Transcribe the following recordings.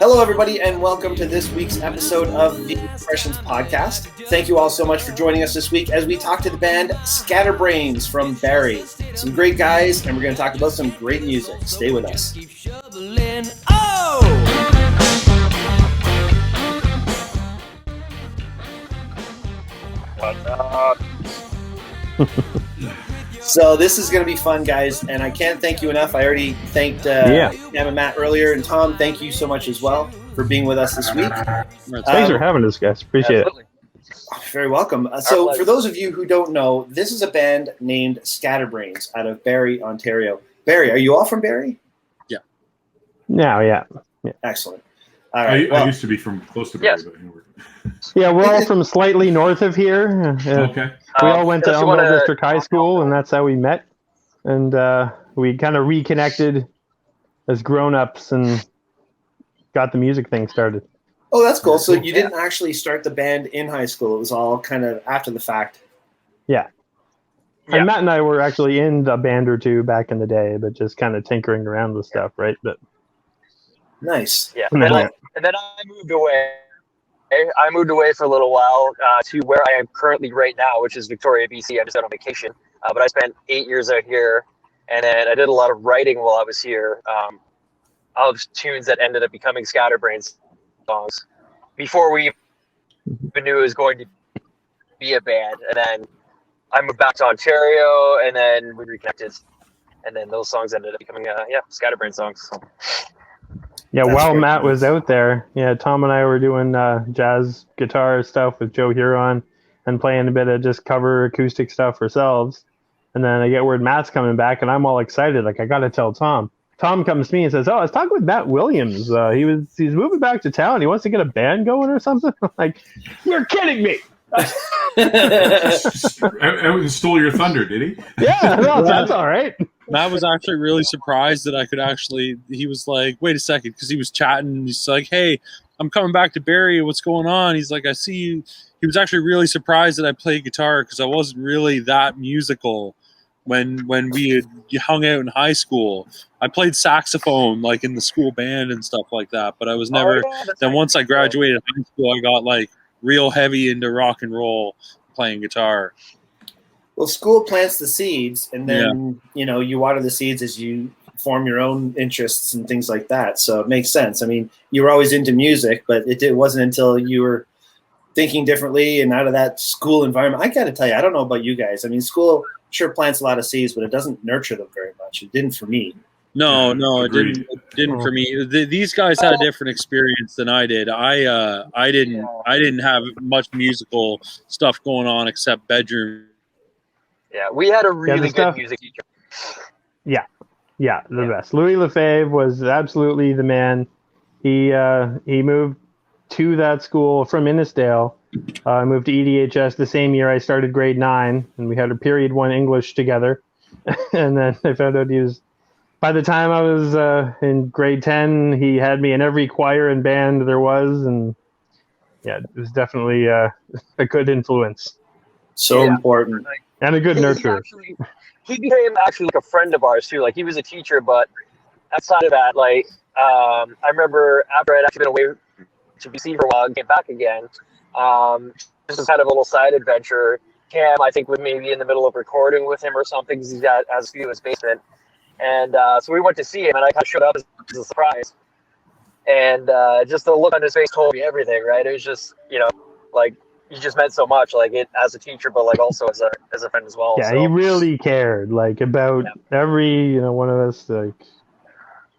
Hello, everybody, and welcome to this week's episode of the Impressions Podcast. Thank you all so much for joining us this week as we talk to the band Scatterbrains from Barrie. Some great guys, and we're going to talk about some great music. Stay with us. What's up? So this is going to be fun, guys, and I can't thank you enough. I already thanked Sam and Matt earlier, and Tom, thank you so much as well for being with us this week. Thanks for having us, guys. Appreciate it. Very welcome. So for those of you who don't know, this is a band named Scatterbrains out of Barrie, Ontario. Barrie, are you all from Barrie? Yeah. No, yeah. Excellent. All right. I used to be from close to Barrie. Yes. Yeah, we're all from slightly north of here. Okay. We all went to Elmore District High School, and that's how we met. And we kind of reconnected as grown-ups and got the music thing started. Oh, that's cool. So you didn't actually start the band in high school. It was all kind of after the fact. Yeah. And Matt and I were actually in a band or two back in the day, but just kind of tinkering around with stuff, right? But nice. Yeah. And then I moved away. I moved away for a little while to where I am currently right now, which is Victoria, BC. I'm just out on vacation. But I spent 8 years out here, and then I did a lot of writing while I was here of tunes that ended up becoming Scatterbrains songs before we even knew it was going to be a band. And then I moved back to Ontario, and then we reconnected. And then those songs ended up becoming, Scatterbrains songs. Yeah, That's while Matt nice. was out there, Tom and I were doing jazz guitar stuff with Joe Huron and playing a bit of just cover acoustic stuff ourselves. And then I get word Matt's coming back, and I'm all excited. Like, I got to tell Tom. Tom comes to me and says, "Oh, I was talking with Matt Williams. He's moving back to town. He wants to get a band going or something." I'm like, "You're kidding me!" I stole your thunder, did he? Yeah, no, that's all right. Matt was actually really surprised that I could actually, he was like, wait a second, because he was chatting. He's like, hey, I'm coming back to Barrie. What's going on? He's like, I see you. He was actually really surprised that I played guitar because I wasn't really that musical when we had hung out in high school. I played saxophone like in the school band and stuff like that, but I was never, then once I graduated high school, I got like real heavy into rock and roll playing guitar. Well, school plants the seeds, and then you water the seeds as you form your own interests and things like that. So it makes sense. I mean, you were always into music, but it wasn't until you were thinking differently and out of that school environment. I got to tell you, I don't know about you guys. I mean, school sure plants a lot of seeds, but it doesn't nurture them very much. It didn't for me. No, it didn't for me. These guys had a different experience than I did. I didn't have much musical stuff going on except bedroom. Yeah, we had a really good music teacher. Yeah, the best. Louis Lefebvre was absolutely the man. He moved to that school from Innisdale. I moved to EDHS the same year I started grade 9, and we had a period 1 English together. And then I found out by the time I was in grade 10, he had me in every choir and band there was, and it was definitely a good influence. So important. And a good nurturer. He became actually like a friend of ours too. Like, he was a teacher, but outside of that, like I remember after I'd actually been away to BC for a while and came back again, this was kind of a little side adventure. Cam, I think, was maybe in the middle of recording with him or something because he's got as few in his basement. And so we went to see him, and I kind of showed up as a surprise. And just the look on his face told me everything, right? It was just, like, he just meant so much, like, it as a teacher, but like also as a friend as well. Yeah, so. He really cared, like, about every one of us. Like,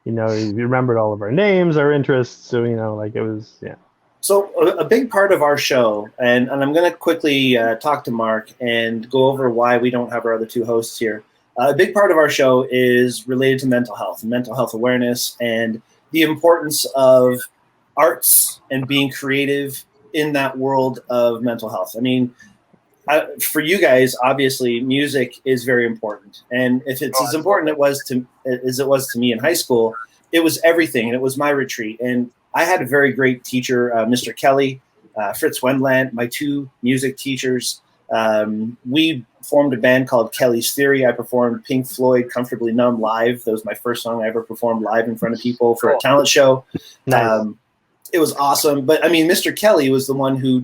he remembered all of our names, our interests. So like, it was So a big part of our show, and I'm going to quickly talk to Mark and go over why we don't have our other two hosts here. A big part of our show is related to mental health and mental health awareness and the importance of arts and being creative in that world of mental health. I mean, for you guys, obviously, music is very important. And if it's as important as it was to me in high school, it was everything. And it was my retreat. And I had a very great teacher, Mr. Kelly, Fritz Wendland, my two music teachers. We formed a band called Kelly's Theory. I performed Pink Floyd Comfortably Numb live. That was my first song I ever performed live in front of people for a talent show. Nice. it was awesome. But I mean, Mr. Kelly was the one who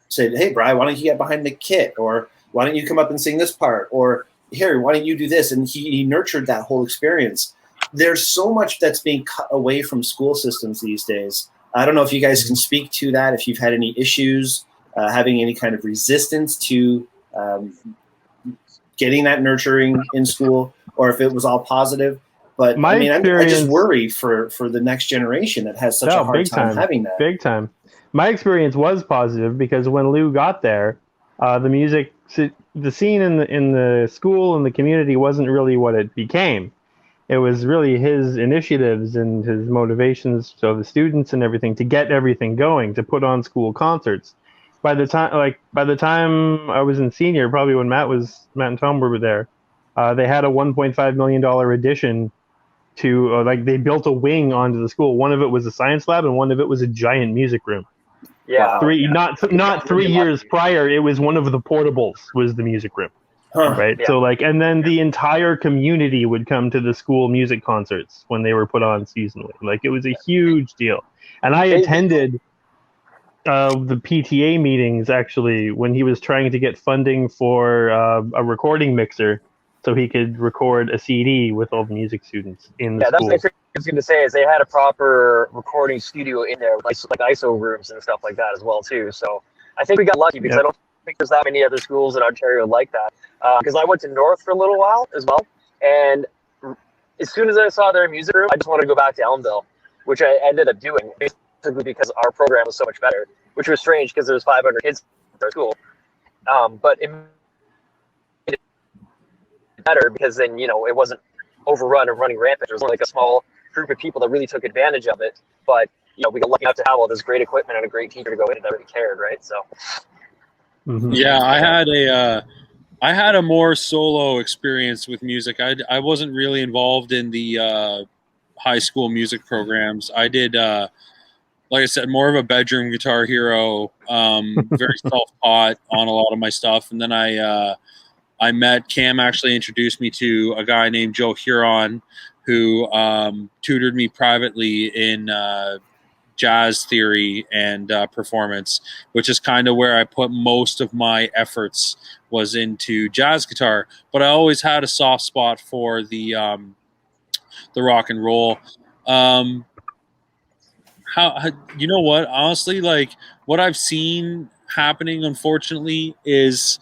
said, "Hey, Bri, why don't you get behind the kit? Or why don't you come up and sing this part? Or here, why don't you do this?" And he nurtured that whole experience. There's so much that's being cut away from school systems these days. I don't know if you guys can speak to that, if you've had any issues, having any kind of resistance to getting that nurturing in school, or if it was all positive. But I mean, I just worry for the next generation that has such a hard time having that. Big time. My experience was positive because when Lou got there, the scene in the school and the community wasn't really what it became. It was really his initiatives and his motivations, so the students and everything, to get everything going, to put on school concerts. By the time I was in senior, probably when Matt and Tom were there, they had a $1.5 million addition to they built a wing onto the school. One of it was a science lab, and one of it was a giant music room. Yeah. Not 3 years prior, it was one of the portables was the music room. Huh. Right. Yeah. So and then the entire community would come to the school music concerts when they were put on seasonally. Like, it was a huge deal. And I attended the PTA meetings actually when he was trying to get funding for a recording mixer so he could record a CD with all the music students in the school. That's what I was going to say, is they had a proper recording studio in there, like ISO rooms and stuff like that as well too. So I think we got lucky because I don't think there's that many other schools in Ontario like that. Because I went to North for a little while as well, and as soon as I saw their music room, I just wanted to go back to Elmville, which I ended up doing basically because our program was so much better, which was strange because there was 500 kids at our school. But it made it better because then, it wasn't overrun and running rampant. There was only like a small group of people that really took advantage of it. But, we got lucky enough to have all this great equipment and a great teacher to go in that really cared, right? So. Mm-hmm. Yeah, I had a more solo experience with music. I wasn't really involved in the high school music programs. I did, like I said, more of a bedroom guitar hero, very self-taught on a lot of my stuff. And then I met Cam, actually introduced me to a guy named Joe Huron, who tutored me privately in jazz theory and performance, which is kind of where I put most of my efforts, was into jazz guitar. But I always had a soft spot for the rock and roll. You know what? Honestly, like, what I've seen happening, unfortunately, is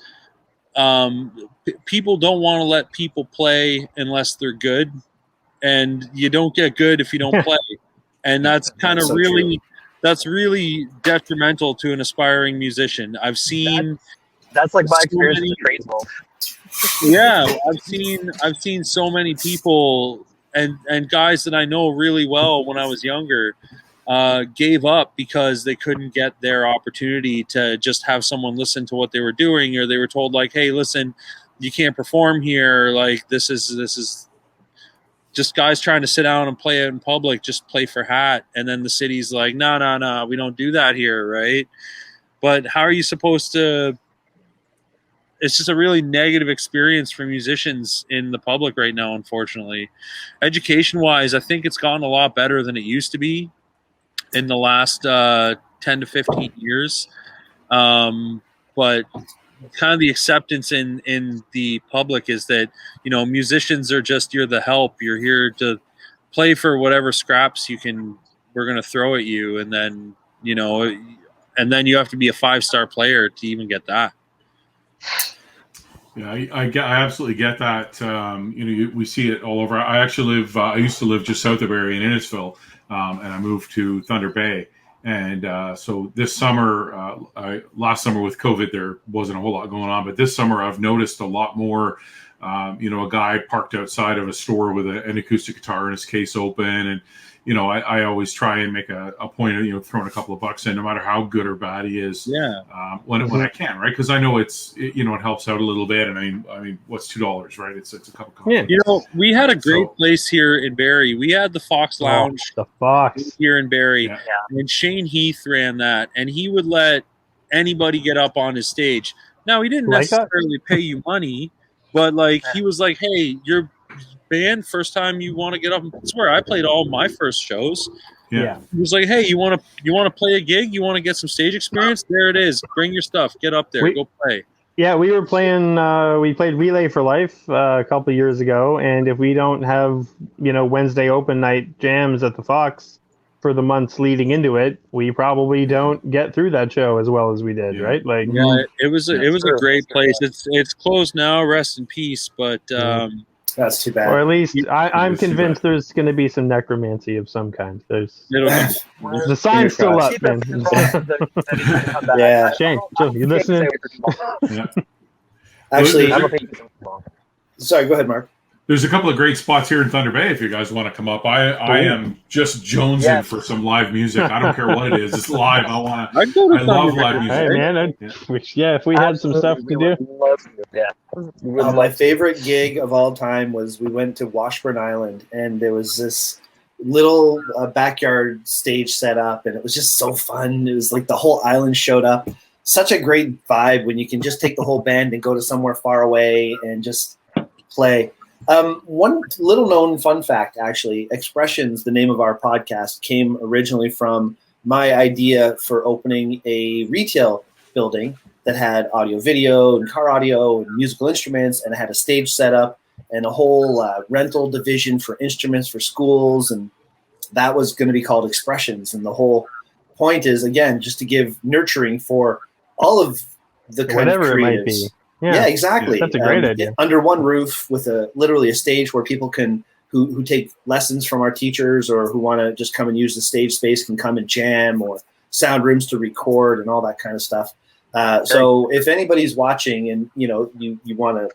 people don't want to let people play unless they're good, and you don't get good if you don't play. And that's kind of that's really detrimental to an aspiring musician. I've seen that's like my experience with tradesmen. Yeah, I've seen so many people and guys that I know really well when I was younger gave up because they couldn't get their opportunity to just have someone listen to what they were doing, or they were told, like, "Hey, listen, you can't perform here. Like, this is just guys trying to sit down and play it in public, just play for hat." And then the city's like, no, we don't do that here, right? But how are you supposed to? It's just a really negative experience for musicians in the public right now, unfortunately. Education-wise, I think it's gotten a lot better than it used to be in the last 10 to 15 years. But kind of the acceptance in the public is that, musicians are just, you're the help. You're here to play for whatever scraps we're going to throw at you. And then, and then you have to be a 5-star player to even get that. Yeah, I absolutely get that. We see it all over. I actually I used to live just south of Barrie in Innisfil, and I moved to Thunder Bay. And so this summer, last summer with COVID, there wasn't a whole lot going on. But this summer, I've noticed a lot more, a guy parked outside of a store with an acoustic guitar and his case open. And, I always try and make a point of, throwing a couple of bucks in, no matter how good or bad he is. Yeah. When I can, right? Because I know it helps out a little bit. And I mean, what's $2, right? It's a cup of coffee. Yeah. We had a great place here in Barrie. We had the Fox Lounge. The Fox here in Barrie. Yeah. And Shane Heath ran that, and he would let anybody get up on his stage. Now, he didn't necessarily pay you money, but he was like, "Hey, you're band, first time you want to get up." I swear, I played all my first shows. Yeah. He was like, "Hey, you want to play a gig? You want to get some stage experience? There it is. Bring your stuff. Get up there. Go play." Yeah, we were playing. We played Relay for Life a couple of years ago, and if we don't have Wednesday open night jams at the Fox for the months leading into it, we probably don't get through that show as well as we did, right? Like, yeah, it was a great place. It's closed now. Rest in peace. But That's too bad. or at least I'm It's too convinced bad. there's going to be some necromancy of some kind. There's it'll come. the sign's still up, Keep man. it come back. Yeah. Shane, Joe, you listening? Yeah. Actually, I don't think it's long. sorry. Go ahead, Mark. There's a couple of great spots here in Thunder Bay if you guys want to come up. I am just jonesing for some live music. I don't care what it is. It's live. I I'd go to love Thunder live Bay. music. Hey, man, if we had some stuff to do. My favorite gig of all time was we went to Washburn Island, and there was this little backyard stage set up, and it was just so fun. It was like the whole island showed up. Such a great vibe when you can just take the whole band and go to somewhere far away and just play. One little known fun fact, actually, Expressions, the name of our podcast, came originally from my idea for opening a retail building that had audio video and car audio and musical instruments, and it had a stage set up and a whole rental division for instruments for schools, and that was going to be called Expressions. And the whole point is, again, just to give nurturing for all of the kind of Whatever creatives. it might be. Yeah, exactly. That's a great idea. Under one roof with literally a stage where people can who take lessons from our teachers or who want to just come and use the stage space can come and jam, or sound rooms to record and all that kind of stuff. So if anybody's watching and you want to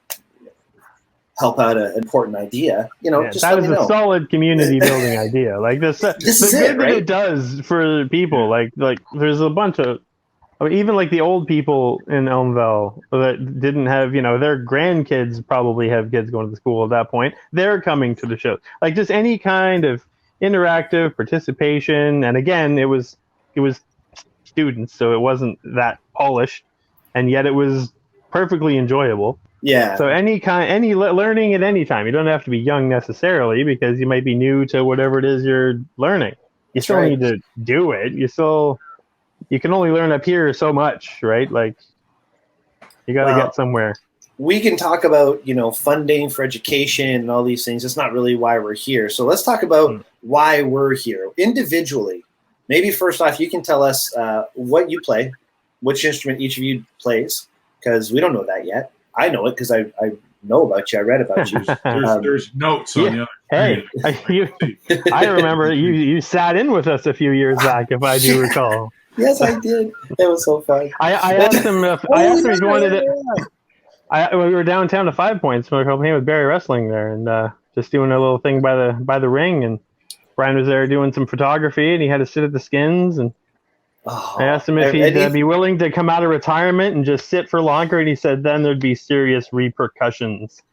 help out an important idea, just that let is me know. a solid community building idea. Like this This is the it, good that right? it does for people. Like there's a bunch of even like the old people in Elmville that didn't have, their grandkids probably have kids going to school at that point. They're coming to the show. Like just any kind of interactive participation. And again, it was students, so it wasn't that polished, and yet it was perfectly enjoyable. Yeah. So any learning at any time. You don't have to be young necessarily, because you might be new to whatever it is you're learning. You still need to do it. You can only learn up here so much, right? Like you got to get somewhere. We can talk about, funding for education and all these things. It's not really why we're here. So let's talk about why we're here individually. Maybe first off, you can tell us what you play, which instrument each of you plays, because we don't know that yet. I know it because I know about you. I read about you. There's notes on the other. Hey, I remember you sat in with us a few years back, if I do recall. Yes, I did. It was so fun. I asked him if he wanted it. We were downtown to 5 Points. We were playing with Barrie Wrestling there, and just doing a little thing by the ring. And Brian was there doing some photography, and he had to sit at the skins. And I asked him if he'd be willing to come out of retirement and just sit for longer, and he said then there'd be serious repercussions.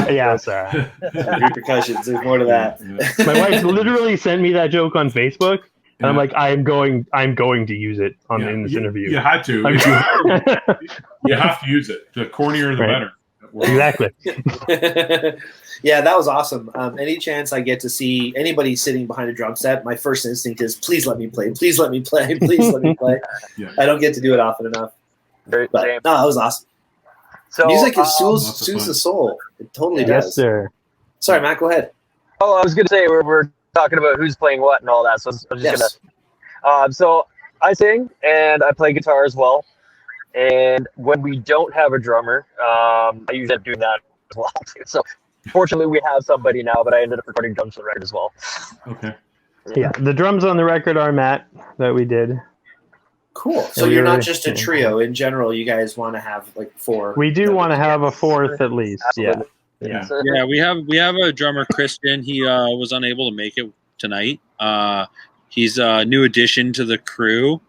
Yeah, sorry. Repercussions. There's more to that. My wife literally sent me that joke on Facebook, and I'm like, I'm going to use it in this interview. You had to. You have to use it. The cornier, the better. Exactly. Yeah, that was awesome. Any chance I get to see anybody sitting behind a drum set, my first instinct is, please let me play. Please let me play. Please let me play. Yeah. I don't get to do it often enough. But no, that was awesome. So, music soothes the soul. It totally does. Yes, sir. Sorry, Matt, go ahead. Oh, I was going to say we're talking about who's playing what and all that. So I was just gonna. So I sing and I play guitar as well. And when we don't have a drummer, I usually end up doing that as well too. So fortunately, we have somebody now, but I ended up recording drums for the record as well. Okay. Yeah, the drums on the record are Matt that we did. Cool. So you're not just a trio. In general, you guys want to have like four. We do want to have a fourth at least. Absolutely. Yeah. Yeah, we have a drummer, Christian. He was unable to make it tonight. He's a new addition to the crew.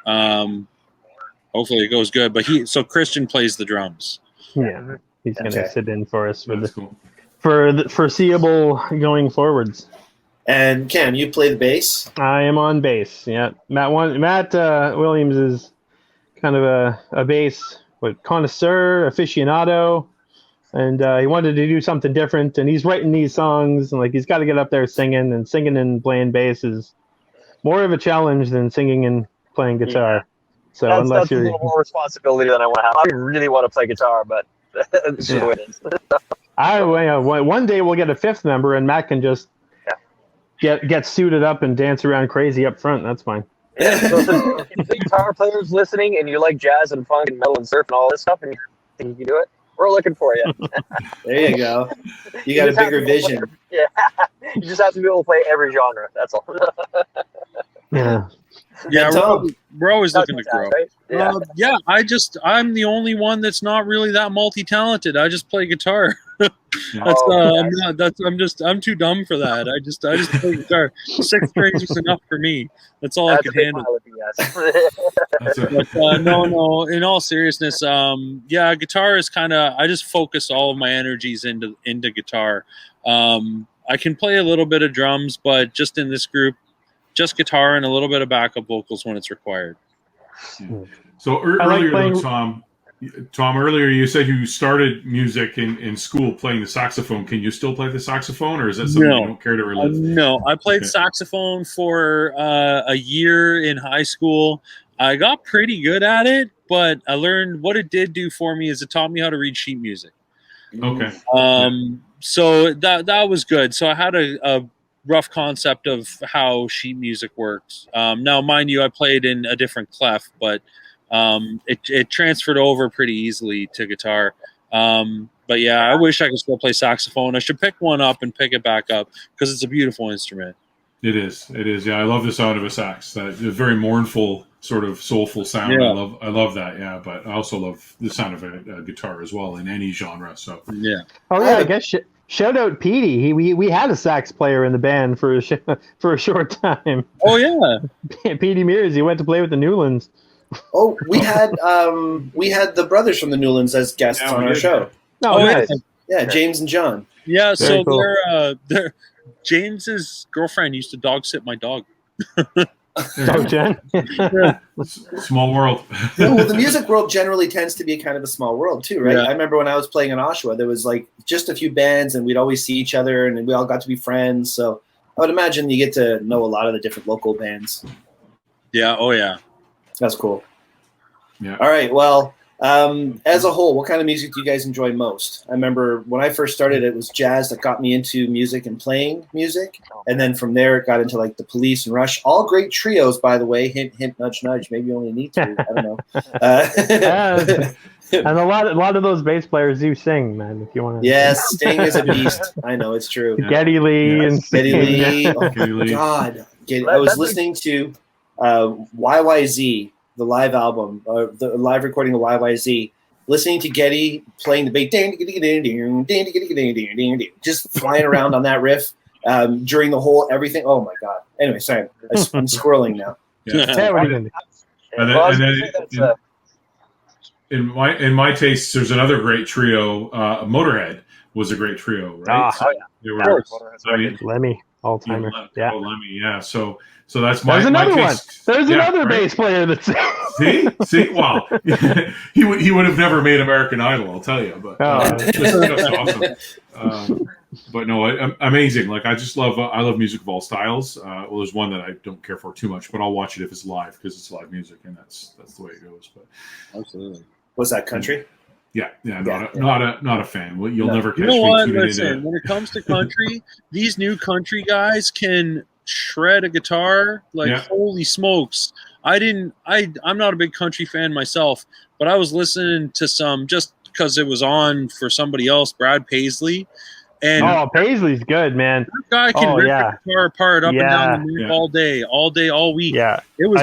Hopefully it goes good. But Christian plays the drums. Yeah, he's going to sit in for us Cool. for the foreseeable going forwards. And Cam, you play the bass? I am on bass. Yeah, Matt Williams is kind of a bass connoisseur, aficionado. and he wanted to do something different. And he's writing these songs, and like he's got to get up there singing, and singing and playing bass is more of a challenge than singing and playing guitar. Yeah. So That's unless a you're, little more responsibility than I want to have. I really want to play guitar, but it's just the way it is. one day we'll get a fifth member, and Matt can just get suited up and dance around crazy up front. That's fine. Yeah, so if you guitar players listening and you like jazz and funk and metal and surf and all this stuff, and you think you can do it, we're looking for you. There you go. You got a bigger vision. Yeah, you just have to be able to play every genre. That's all. Yeah. Yeah, Tom, we're always looking to grow. Right? Yeah. I'm the only one that's not really that multi-talented. I just play guitar. I'm too dumb for that. I just play guitar. 6 strings is enough for me. That's all I can handle. But no. In all seriousness, guitar is kind of. I just focus all of my energies into guitar. I can play a little bit of drums, but just in this group, just guitar and a little bit of backup vocals when it's required. Yeah. So earlier, Tom, earlier you said you started music in school playing the saxophone. Can you still play the saxophone, or is that something you don't care to relive? No, I played saxophone for a year in high school. I got pretty good at it, but I learned what it did do for me is it taught me how to read sheet music. Okay. So that was good. So I had a rough concept of how sheet music works. Now, mind you, I played in a different clef, but it transferred over pretty easily to guitar. But yeah, I wish I could still play saxophone. I should pick one up and pick it back up because it's a beautiful instrument. It is. Yeah, I love the sound of a sax. That very mournful, sort of soulful sound. Yeah. I love that. Yeah, but I also love the sound of a guitar as well in any genre. So yeah. Oh yeah, I guess shout out Petey. We had a sax player in the band for a short time. Oh yeah, Petey Mears. He went to play with the Newlands. Oh, we had the brothers from the Newlands as guests on our show. Oh, nice. Yeah, James and John. Yeah, Very so cool. they're James's girlfriend used to dog sit my dog. Oh, Jen. small world. No, well, the music world generally tends to be kind of a small world too, right? Yeah. I remember when I was playing in Oshawa, there was like just a few bands, and we'd always see each other, and we all got to be friends. So I would imagine you get to know a lot of the different local bands. Yeah. Oh yeah. That's cool. Yeah. All right. Well, as a whole, what kind of music do you guys enjoy most? I remember when I first started, it was jazz that got me into music and playing music. And then from there, it got into like the Police and Rush. All great trios, by the way. Hint, hint, nudge, nudge. Maybe you only need 2. I don't know. And a lot of those bass players do sing, man. If you want to. Yes, Sting is a beast. I know, it's true. Geddy Lee and Geddy Lee. Oh, Geddy Lee. God. I was listening to YYZ, the live album, the live recording of YYZ, listening to Geddy playing the bass, just flying around on that riff during the whole everything. Oh my God. Anyway, sorry. I'm squirreling now. Yeah, what are you gonna do? In my taste, there's another great trio. Motorhead was a great trio, right? They were, Lemmy, all timer. Yeah. Lemmy, yeah. So that's my. There's another my one. taste. There's another right? bass player that's. See, wow. he would have never made American Idol, I'll tell you. But that's awesome. But no, amazing. Like I love music of all styles. Well, there's one that I don't care for too much, but I'll watch it if it's live because it's live music, and that's the way it goes. But absolutely. Was that country? Yeah, not a fan. Well, you'll never catch you know me what? tuning Listen, into. when it comes to country, these new country guys can shred a guitar like holy smokes. I'm not a big country fan myself, but I was listening to some just because it was on for somebody else, Brad Paisley. And Paisley's good, man. That guy can rip the guitar apart up and down the neck all day, all week. Yeah, it was.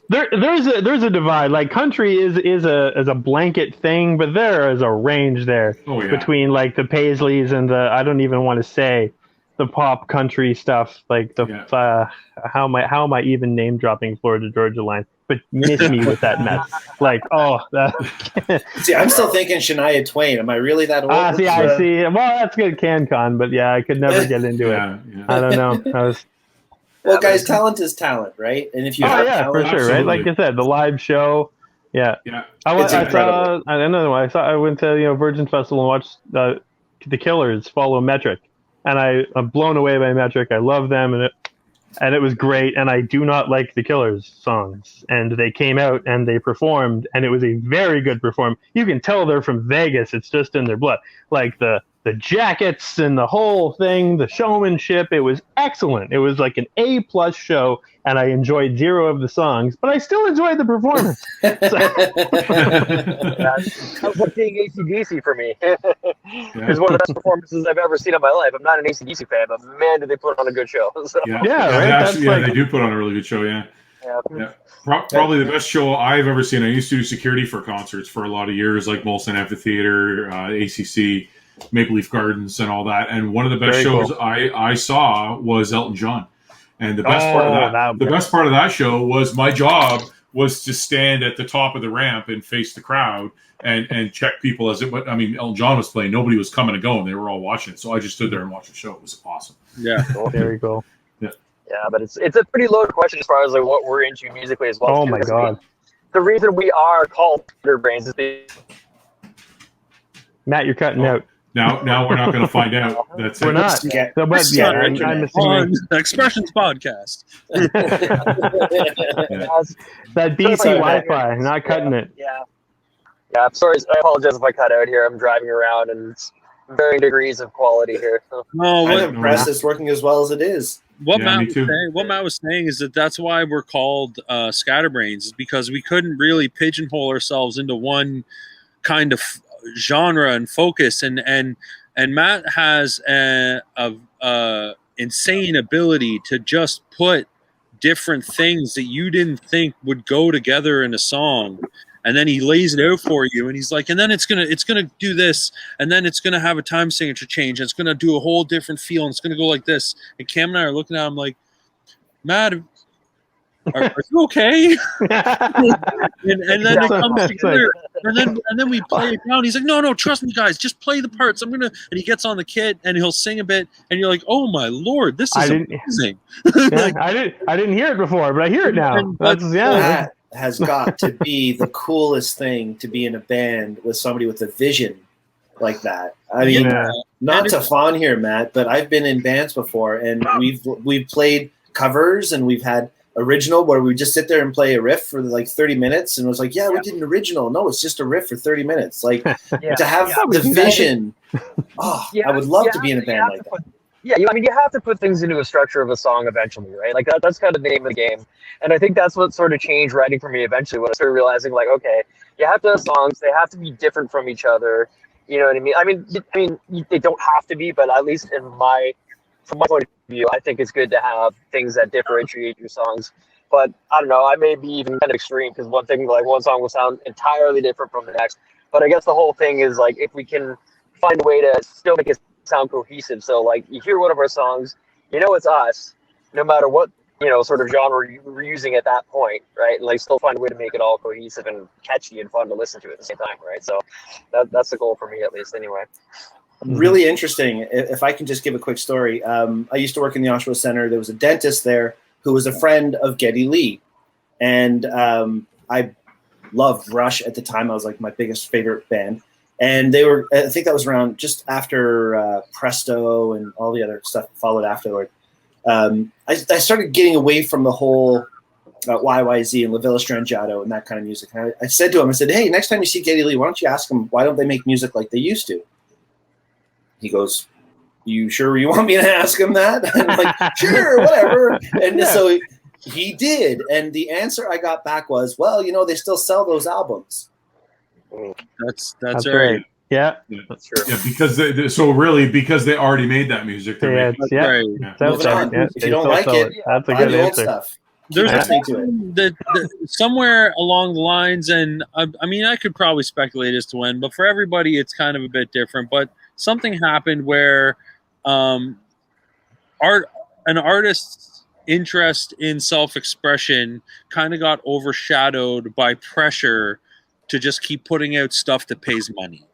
There's a divide. Like country is a blanket thing, but there is a range there between like the Paisleys and the I don't even want to say the pop country stuff. Like the how am I even name dropping Florida Georgia Line? But miss me with that mess. Like, See, I'm still thinking Shania Twain. Am I really that old? I see. Well, that's good CanCon, but yeah, I could never get into it. Yeah. I don't know. Well, guys, talent is talent, right? And if you have talent, for sure, right? Like I said, the live show, Yeah. Yeah. I It's incredible. I went to Virgin Festival and watched the Killers follow Metric, and I'm blown away by Metric. I love them, and it was great. And I do not like the Killers songs, and they came out and they performed, and it was a very good performance. You can tell they're from Vegas. It's just in their blood, like the jackets and the whole thing, the showmanship. It was excellent. It was like an A+ show, and I enjoyed 0 of the songs, but I still enjoyed the performance. That's like being AC/DC for me. It's one of the best performances I've ever seen in my life. I'm not an AC/DC fan, but man, did they put on a good show. So. Yeah, right? They do put on a really good show. Yeah. Probably the best show I've ever seen. I used to do security for concerts for a lot of years, like Molson Amphitheater, ACC, Maple Leaf Gardens, and all that. And one of the best shows I saw was Elton John. And the best part of that show was my job was to stand at the top of the ramp and face the crowd and check people as it went. I mean, Elton John was playing. Nobody was coming and going. They were all watching it. So I just stood there and watched the show. It was awesome. Yeah. Very cool. Yeah, but it's a pretty loaded question as far as like what we're into musically as well. Oh my God. The reason we are called Scatterbrains is because Matt, you're cutting out. Now we're not going to find out. That's We're it. not. I'm assuming Expressions podcast. that BC Wi-Fi, not cutting it. Yeah. Yeah, I'm sorry. I apologize if I cut out here. I'm driving around and it's varying degrees of quality here. So. No, I'm impressed it's working as well as it is. What Matt was saying is that's why we're called Scatterbrains, is because we couldn't really pigeonhole ourselves into one kind of genre and focus, and Matt has a insane ability to just put different things that you didn't think would go together in a song, and then he lays it out for you, and he's like, and then it's gonna do this, and then it's gonna have a time signature change, and it's gonna do a whole different feel, and it's gonna go like this. And Cam and I are looking at him like, Matt, are you okay? and then it comes together, and then we play it down. He's like, no, trust me, guys, just play the parts. And he gets on the kit and he'll sing a bit, and you're like, oh my Lord, this is amazing. I didn't hear it before, but I hear it now. That has got to be the coolest thing, to be in a band with somebody with a vision like that. I mean, not to fawn here, Matt, but I've been in bands before, and we've played covers, and we've had original where we just sit there and play a riff for like 30 minutes, and it was like, we did an original. No, it's just a riff for 30 minutes. Like to have the vision. I would love to be in a band like that. You have to put things into a structure of a song eventually, right? Like that's kind of the name of the game. And I think that's what sort of changed writing for me eventually, when I started realizing, like, okay, you have to have songs, they have to be different from each other. You know what I mean? I mean, they don't have to be, but at least from my point of view, I think it's good to have things that differentiate your songs. But I don't know, I may be even kind of extreme, because one song will sound entirely different from the next. But I guess the whole thing is, like, if we can find a way to still make it sound cohesive. So, like, you hear one of our songs, it's us, no matter what, sort of genre we're using at that point, right? And, like, still find a way to make it all cohesive and catchy and fun to listen to at the same time, right? So that's the goal for me, at least, anyway. Really interesting. If I can just give a quick story. I used to work in the Oshawa Center. There was a dentist there who was a friend of Geddy Lee. And I loved Rush at the time. I was like my biggest favorite band. And they were, I think that was around just after Presto and all the other stuff followed afterward. I started getting away from the whole YYZ and La Villa Strangiato and that kind of music. And I said to him, I said, hey, next time you see Geddy Lee, why don't you ask them, why don't they make music like they used to? He goes, you sure you want me to ask him that? I'm like, sure, whatever. And so he did. And the answer I got back was, well, they still sell those albums. That's right. Yeah. That's true. Yeah, because they already made that music. If you don't like it, that's a good answer. Stuff. There's that somewhere along the lines, and I could probably speculate as to when, but for everybody, it's kind of a bit different. But something happened where an artist's interest in self-expression kind of got overshadowed by pressure to just keep putting out stuff that pays money.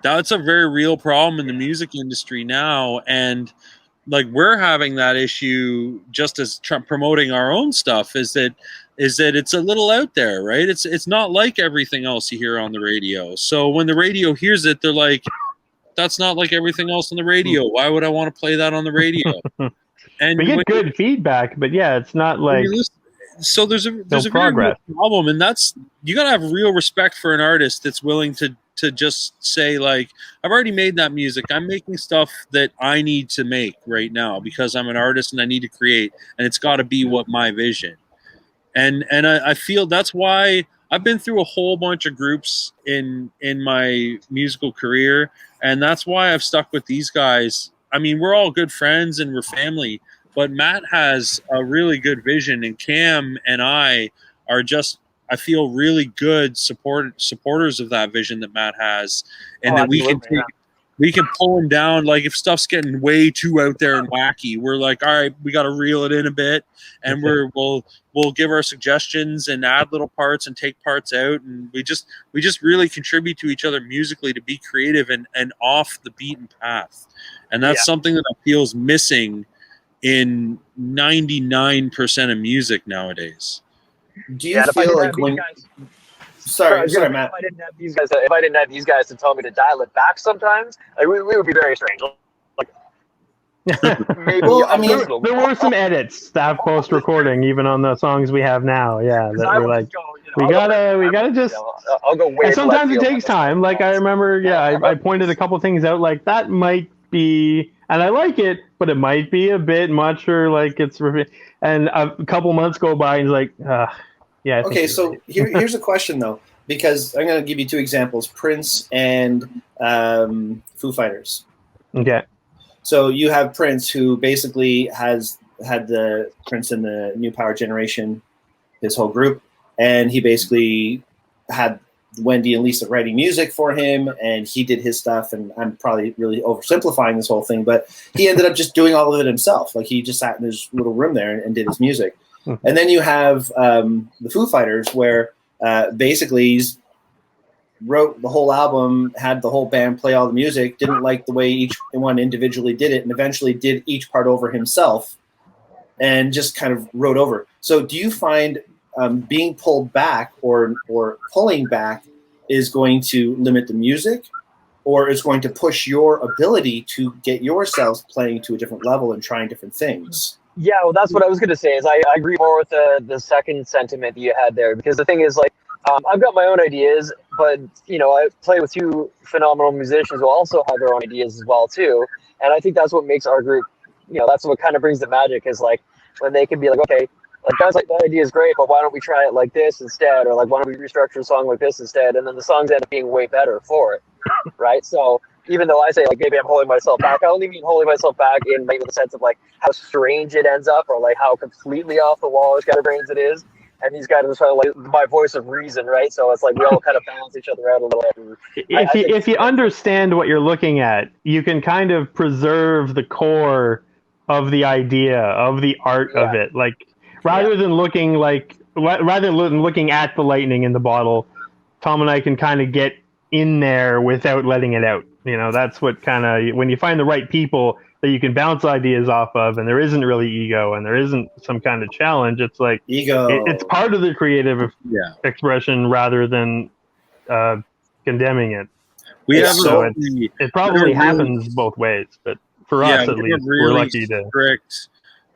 That's a very real problem in the music industry now, and like we're having that issue just as promoting our own stuff, is that is that it's a little out there, right? It's not like everything else you hear on the radio. So when the radio hears it, they're like, that's not like everything else on the radio. Why would I want to play that on the radio? And We get good feedback, but yeah, it's not like so there's a very progress. real problem, and that's, you gotta have real respect for an artist that's willing to just say, like, I've already made that music. I'm making stuff that I need to make right now because I'm an artist and I need to create, and it's got to be what my vision. And I feel that's why I've been through a whole bunch of groups in my musical career, and that's why I've stuck with these guys. I mean, we're all good friends and we're family, but Matt has a really good vision, and Cam and I are just, I feel, really good supporters of that vision that Matt has, and that we can pull him down. Like if stuff's getting way too out there and wacky, we're like, all right, we got to reel it in a bit, and we'll give our suggestions and add little parts and take parts out, and we just really contribute to each other musically to be creative and off the beaten path, and that's something that I feel is missing in 99% of music nowadays. Do you feel like when? Sorry, Matt. If I didn't have these guys to tell me to dial it back, sometimes we would be very strange. Like, maybe well, I mean, there were some edits, staff post recording, even on the songs we have now. Yeah, that we're like, we gotta just. I'll go way. And sometimes it takes time. Like I remember, I pointed a couple things out. Like that might be, and I like it, but it might be a bit much, or like it's. And a couple months go by, and he's like, yeah. Okay, so here's a question though, because I'm going to give you two examples: Prince and Foo Fighters. Okay. So you have Prince, who basically has had the Prince and the New Power Generation, his whole group, and he basically had Wendy and Lisa writing music for him, and he did his stuff. And I'm probably really oversimplifying this whole thing, but he ended up just doing all of it himself. Like he just sat in his little room there and did his music. And then you have the Foo Fighters, where basically he's wrote the whole album, had the whole band play all the music, didn't like the way each one individually did it, and eventually did each part over himself and just kind of wrote over. So do you find being pulled back or pulling back is going to limit the music, or is going to push your ability to get yourselves playing to a different level and trying different things? Yeah, well, that's what I was going to say. Is I agree more with the second sentiment that you had there, because the thing is, like, I've got my own ideas, but I play with two phenomenal musicians who also have their own ideas as well too, and I think that's what makes our group. That's what kind of brings the magic, is like when they can be like, okay, like that's like, that idea is great, but why don't we try it like this instead, or like why don't we restructure a song like this instead, and then the songs end up being way better for it, right? So even though I say like maybe I'm holding myself back, I only mean holding myself back in maybe the sense of like how strange it ends up, or like how completely off the wall Scatterbrains it is. And these guys are sort of like my voice of reason, right? So it's like we all kind of balance each other out a little bit. If you understand what you're looking at, you can kind of preserve the core of the idea, of the art of it. Like rather than looking at the lightning in the bottle, Tom and I can kind of get in there without letting it out. That's what kind of, when you find the right people that you can bounce ideas off of, and there isn't really ego and there isn't some kind of challenge. It's like ego. It's part of the creative expression rather than condemning it. It probably happens both ways, but for us at least, we're lucky to. Strict,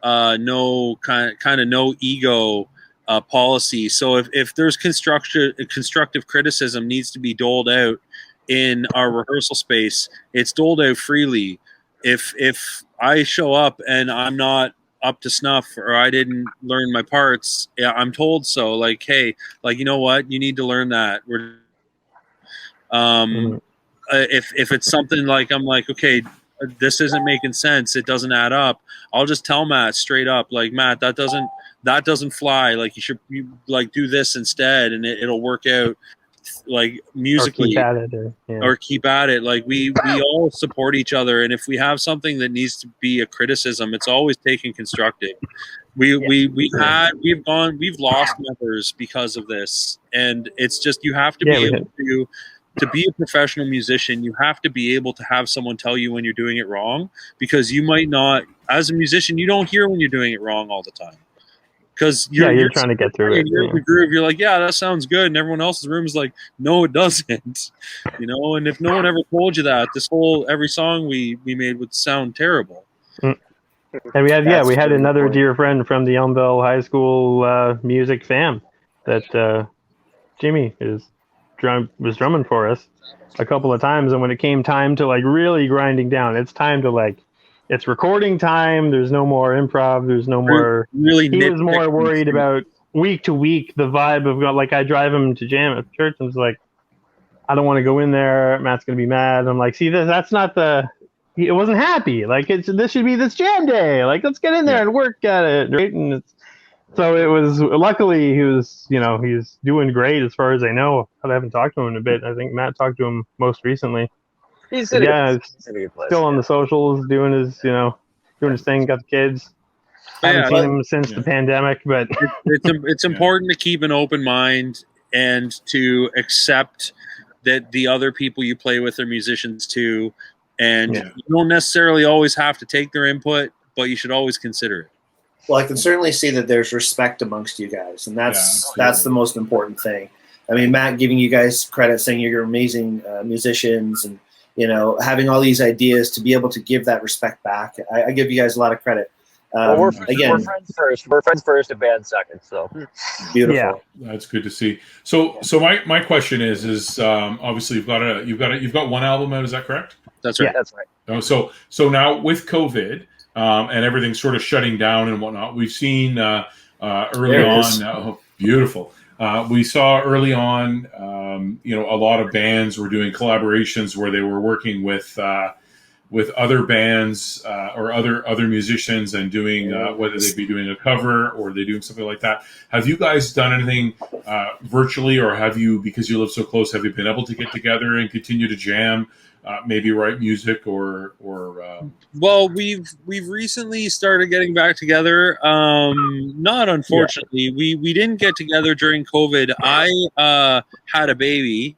no kind of no ego policy. So if there's constructive criticism needs to be doled out in our rehearsal space, it's doled out freely. If I show up and I'm not up to snuff, or I didn't learn my parts, I'm told so. Like, hey, like, you know what, you need to learn that. If it's something like I'm like, okay, this isn't making sense, it doesn't add up, I'll just tell Matt straight up, like, Matt, that doesn't fly. Like you should do this instead, and it'll work out. Like musically, or keep at it. Like we all support each other, and if we have something that needs to be a criticism, it's always taken constructive. We've lost members because of this, and it's just, you have to be able to be a professional musician. You have to be able to have someone tell you when you're doing it wrong, because you might not, as a musician, you don't hear when you're doing it wrong all the time. because you're trying to get through it. You're in the groove. You're like, yeah, that sounds good, and everyone else's room is like, no, it doesn't. And if no one ever told you that, every song we made would sound terrible. And we had another dear friend from the Elmville High School music fam that Jimmy was drumming for us a couple of times, and when it came time to like really grinding down, it's time to it's recording time. There's no more improv. There's no more. Really, he was more worried about week to week the vibe of I drive him to jam at church, and it's like, I don't want to go in there. Matt's gonna be mad. I'm like, see, that's not the. It wasn't happy. This should be this jam day. Let's get in there and work at it, right? And so it was. Luckily, he was doing great as far as I know. I haven't talked to him in a bit. I think Matt talked to him most recently. He's still on the socials, doing his thing. Got the kids. Haven't seen him since the pandemic, but it's important to keep an open mind and to accept that the other people you play with are musicians too. And you don't necessarily always have to take their input, but you should always consider it. Well, I can certainly see that there's respect amongst you guys, and that's the most important thing. I mean, Matt giving you guys credit, saying you're amazing musicians, and having all these ideas to be able to give that respect back. I give you guys a lot of credit. We're friends first. We're friends first and band second. So beautiful. Yeah. That's good to see. So my question is obviously you've got one album out. Is that correct? That's right. Yeah, that's right. So now with COVID and everything sort of shutting down and whatnot, we've seen early on. Beautiful. We saw early on, a lot of bands were doing collaborations where they were working with other bands or other musicians and doing whether they'd be doing a cover or they're doing something like that. Have you guys done anything virtually, or have you, because you live so close, have you been able to get together and continue to jam? Maybe write music or well, we've recently started getting back together. Not unfortunately, we didn't get together during COVID. I had a baby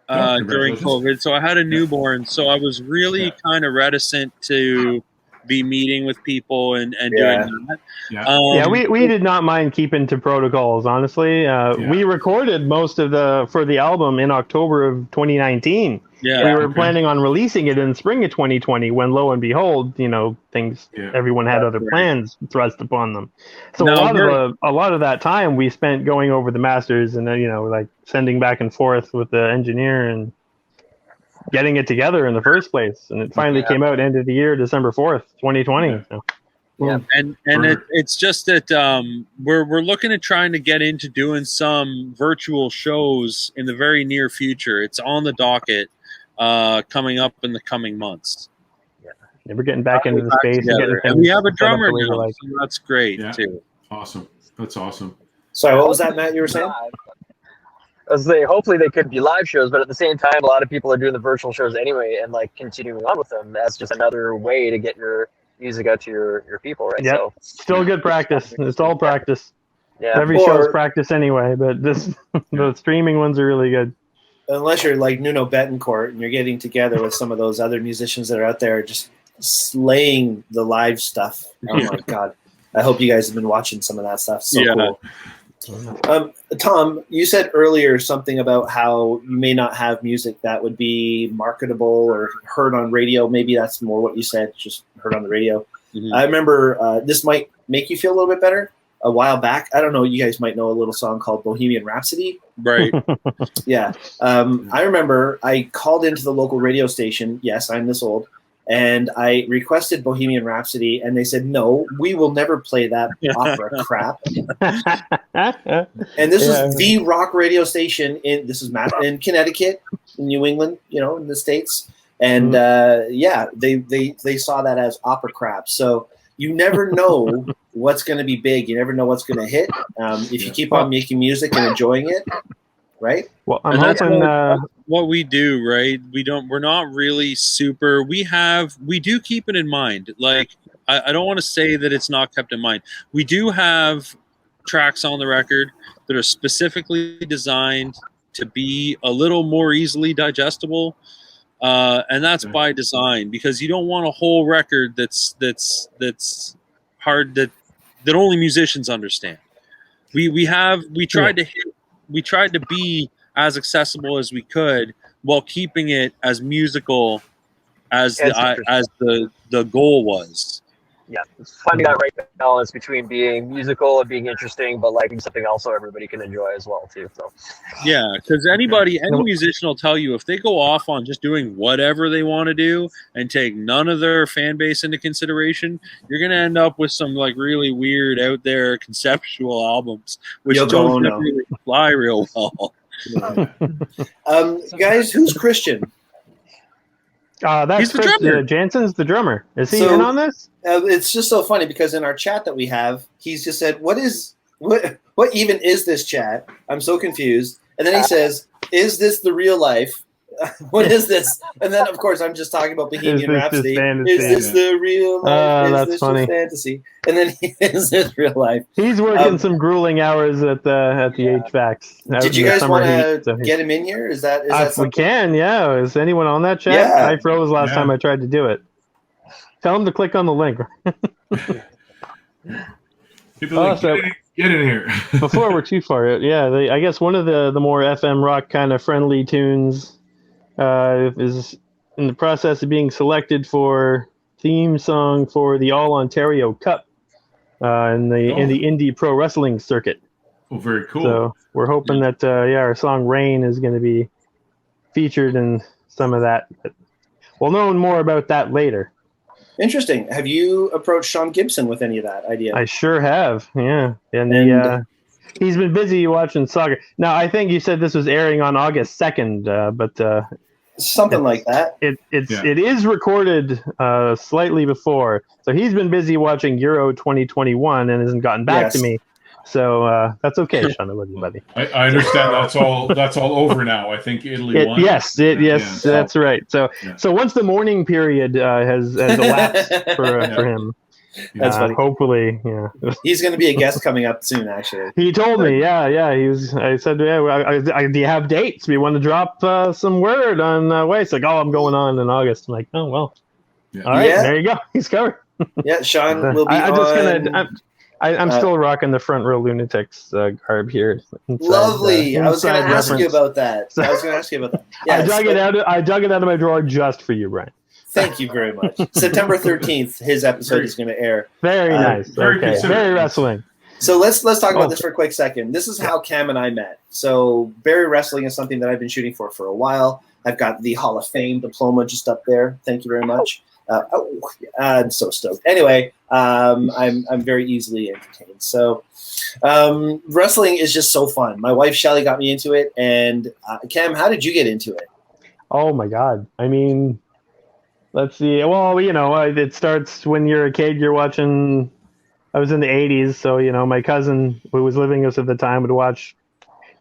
during COVID, so I had a newborn. So I was really kind of reticent to be meeting with people and doing that. We did not mind keeping to protocols, honestly. We recorded most of for the album in October of 2019. We were planning on releasing it in spring of 2020 when, lo and behold, everyone had other plans thrust upon them. So a lot of that time we spent going over the masters and then, sending back and forth with the engineer and getting it together in the first place. And it finally came out end of the year, December 4th, 2020. Yeah. So. Yeah, and it's just that we're looking at trying to get into doing some virtual shows in the very near future. It's on the docket, coming up in the coming months. Yeah, we're getting back into the space, and we have a drummer now, so that's great too. Awesome, that's awesome. Sorry, what was that, Matt? You were saying? Hopefully they could be live shows, but at the same time, a lot of people are doing the virtual shows anyway, and continuing on with them. That's just another way to get your music out to your people, right? Yeah, so still good practice. It's all practice. Yeah, every show's practice anyway, but the streaming ones are really good. Unless you're like Nuno Betancourt and you're getting together with some of those other musicians that are out there just slaying the live stuff. Oh my God. I hope you guys have been watching some of that stuff. So cool. Tom, you said earlier something about how you may not have music that would be marketable or heard on radio. Maybe that's more what you said, just heard on the radio. Mm-hmm. I remember this might make you feel a little bit better. A while back, I don't know, you guys might know a little song called Bohemian Rhapsody. Right. Yeah. I remember I called into the local radio station. Yes, I'm this old. And I requested Bohemian Rhapsody, and they said, no, we will never play that opera crap. And this is the rock radio station this is in Connecticut, in New England, in the States. And they saw that as opera crap. So you never know what's going to be big. You never know what's going to hit. If you keep on making music and enjoying it, right? Well, I'm hoping what we do, right? We're not really super. We do keep it in mind. Like, I don't want to say that it's not kept in mind. We do have tracks on the record that are specifically designed to be a little more easily digestible. And that's by design, because you don't want a whole record that's hard that only musicians understand. we tried to be as accessible as we could while keeping it as musical as the goal was. Yeah, it's finding that right balance between being musical and being interesting, but like something else so everybody can enjoy as well too. So yeah, because any musician will tell you if they go off on just doing whatever they want to do and take none of their fan base into consideration, you're gonna end up with some like really weird out there conceptual albums which don't really fly real well. Guys, who's Christian? That's He's the Chris drummer. Jansen's the drummer. Is he in on this? It's just so funny because in our chat that we have, he's just said, what even is this chat? I'm so confused. And then he says, is this the real life? What is this? And then, of course, I'm just talking about Bohemian Rhapsody. Is this the real life? Is this funny. Just fantasy? And then, is this real life? He's working some grueling hours at the HVACs. Did you guys want to get him in here? Is that we can, yeah. Is anyone on that chat? Yeah. I froze last time I tried to do it. Tell him to click on the link. Get in here. Before we're too far out, I guess one of the more FM rock kind of friendly tunes is in the process of being selected for theme song for the All Ontario Cup in the indie pro wrestling circuit. Oh, very cool. So we're hoping that our song "Rain" is going to be featured in some of that. But we'll know more about that later. Interesting. Have you approached Sean Gibson with any of that idea? I sure have. Yeah, and he's been busy watching soccer. Now, I think you said this was airing on August 2nd, but something like that. It is recorded slightly before, so he's been busy watching Euro 2021 and hasn't gotten back to me. So that's okay, Sean. I love you, buddy. I understand that's all over now. I think Italy won. Yes, that's right. So once the mourning period has elapsed for him. That's funny. Hopefully, he's going to be a guest coming up soon. Actually, he told me, I said, do you have dates? We want to drop some word on way. It's like, I'm going on in August. I'm like, oh well, all right, there you go. He's covered. Yeah, Sean will be on. I'm still rocking the Front Row Lunatics garb here. Lovely. I was going to ask you about that. Yeah, I dug it out of my drawer just for you, Brian. Thank you very much. September 13th, his episode is going to air. Very nice. Very wrestling. So let's talk about this for a quick second. This is how Cam and I met. So Barrie Wrestling is something that I've been shooting for a while. I've got the Hall of Fame diploma just up there. Thank you very much. I'm so stoked. Anyway, I'm very easily entertained. So wrestling is just so fun. My wife Shelly got me into it. And Cam, how did you get into it? Oh my God. I mean, let's see. Well, it starts when you're a kid. You're watching. I was in the 80s, so my cousin who was living with us at the time would watch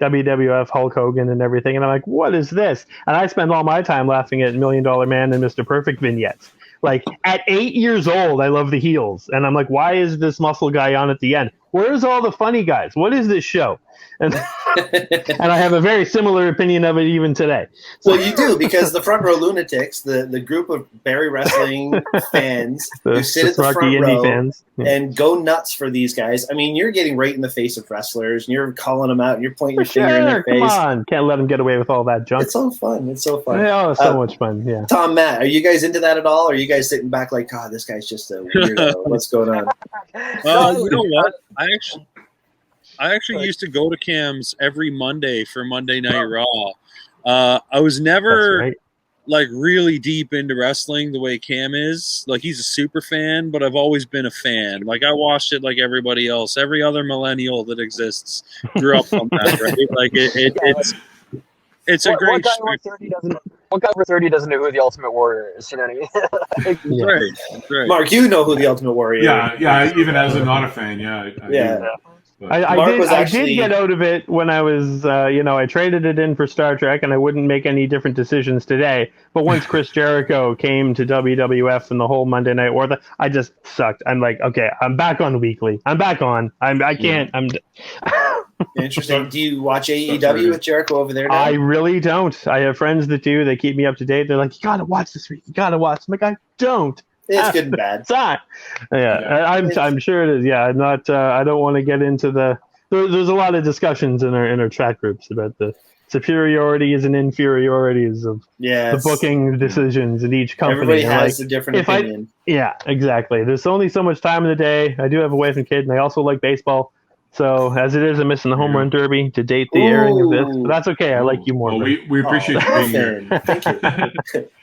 WWF, Hulk Hogan, and everything, and I'm like, "What is this?" And I spend all my time laughing at $1 Million Man and Mr. Perfect vignettes. Like at 8 years old, I love the heels, and I'm like, "Why is this muscle guy on at the end? Where's all the funny guys? What is this show?" And and I have a very similar opinion of it even today. So, well, you do, because the Front Row Lunatics, the group of Barrie Wrestling fans who sit at the front row fans. And go nuts for these guys. I mean, you're getting right in the face of wrestlers, and you're calling them out, and you're pointing your finger in their face. Come on, can't let them get away with all that junk. It's so fun. It's so much fun. Yeah. Tom, Matt, are you guys into that at all? Or are you guys sitting back like, God, this guy's just a weirdo? What's going on? You know what? I actually used to go to Cam's every Monday for Monday Night Raw. I was never like really deep into wrestling the way Cam is. Like he's a super fan, but I've always been a fan. Like I watched it like everybody else. Every other millennial that exists grew up on that, right? Like it's a great show. One guy over 30 doesn't know who the Ultimate Warrior is. You know what I mean? Right. Mark, you know who the Ultimate Warrior is. Yeah. Even as a not a fan, I did get out of it when I was, I traded it in for Star Trek, and I wouldn't make any different decisions today. But once Chris Jericho came to WWF and the whole Monday Night War, I just sucked. I'm like, okay, I'm back on Weekly. I'm back on. I can't. Interesting. Do you watch AEW with Jericho over there now? I really don't. I have friends that do. They keep me up to date. They're like, you got to watch this week. You got to watch. I'm like, I don't. It's good and bad. I'm sure it is. Yeah, I'm not. I don't want to get into the there's a lot of discussions in our chat groups about the superiorities and inferiorities of the booking decisions in each company. Everybody has a different opinion. Yeah, exactly. There's only so much time in the day. I do have a wife and kid, and I also like baseball. So as it is, I'm missing the home run derby to date the airing of this. But that's okay. I like you more. Well, we appreciate you being here. Thank you.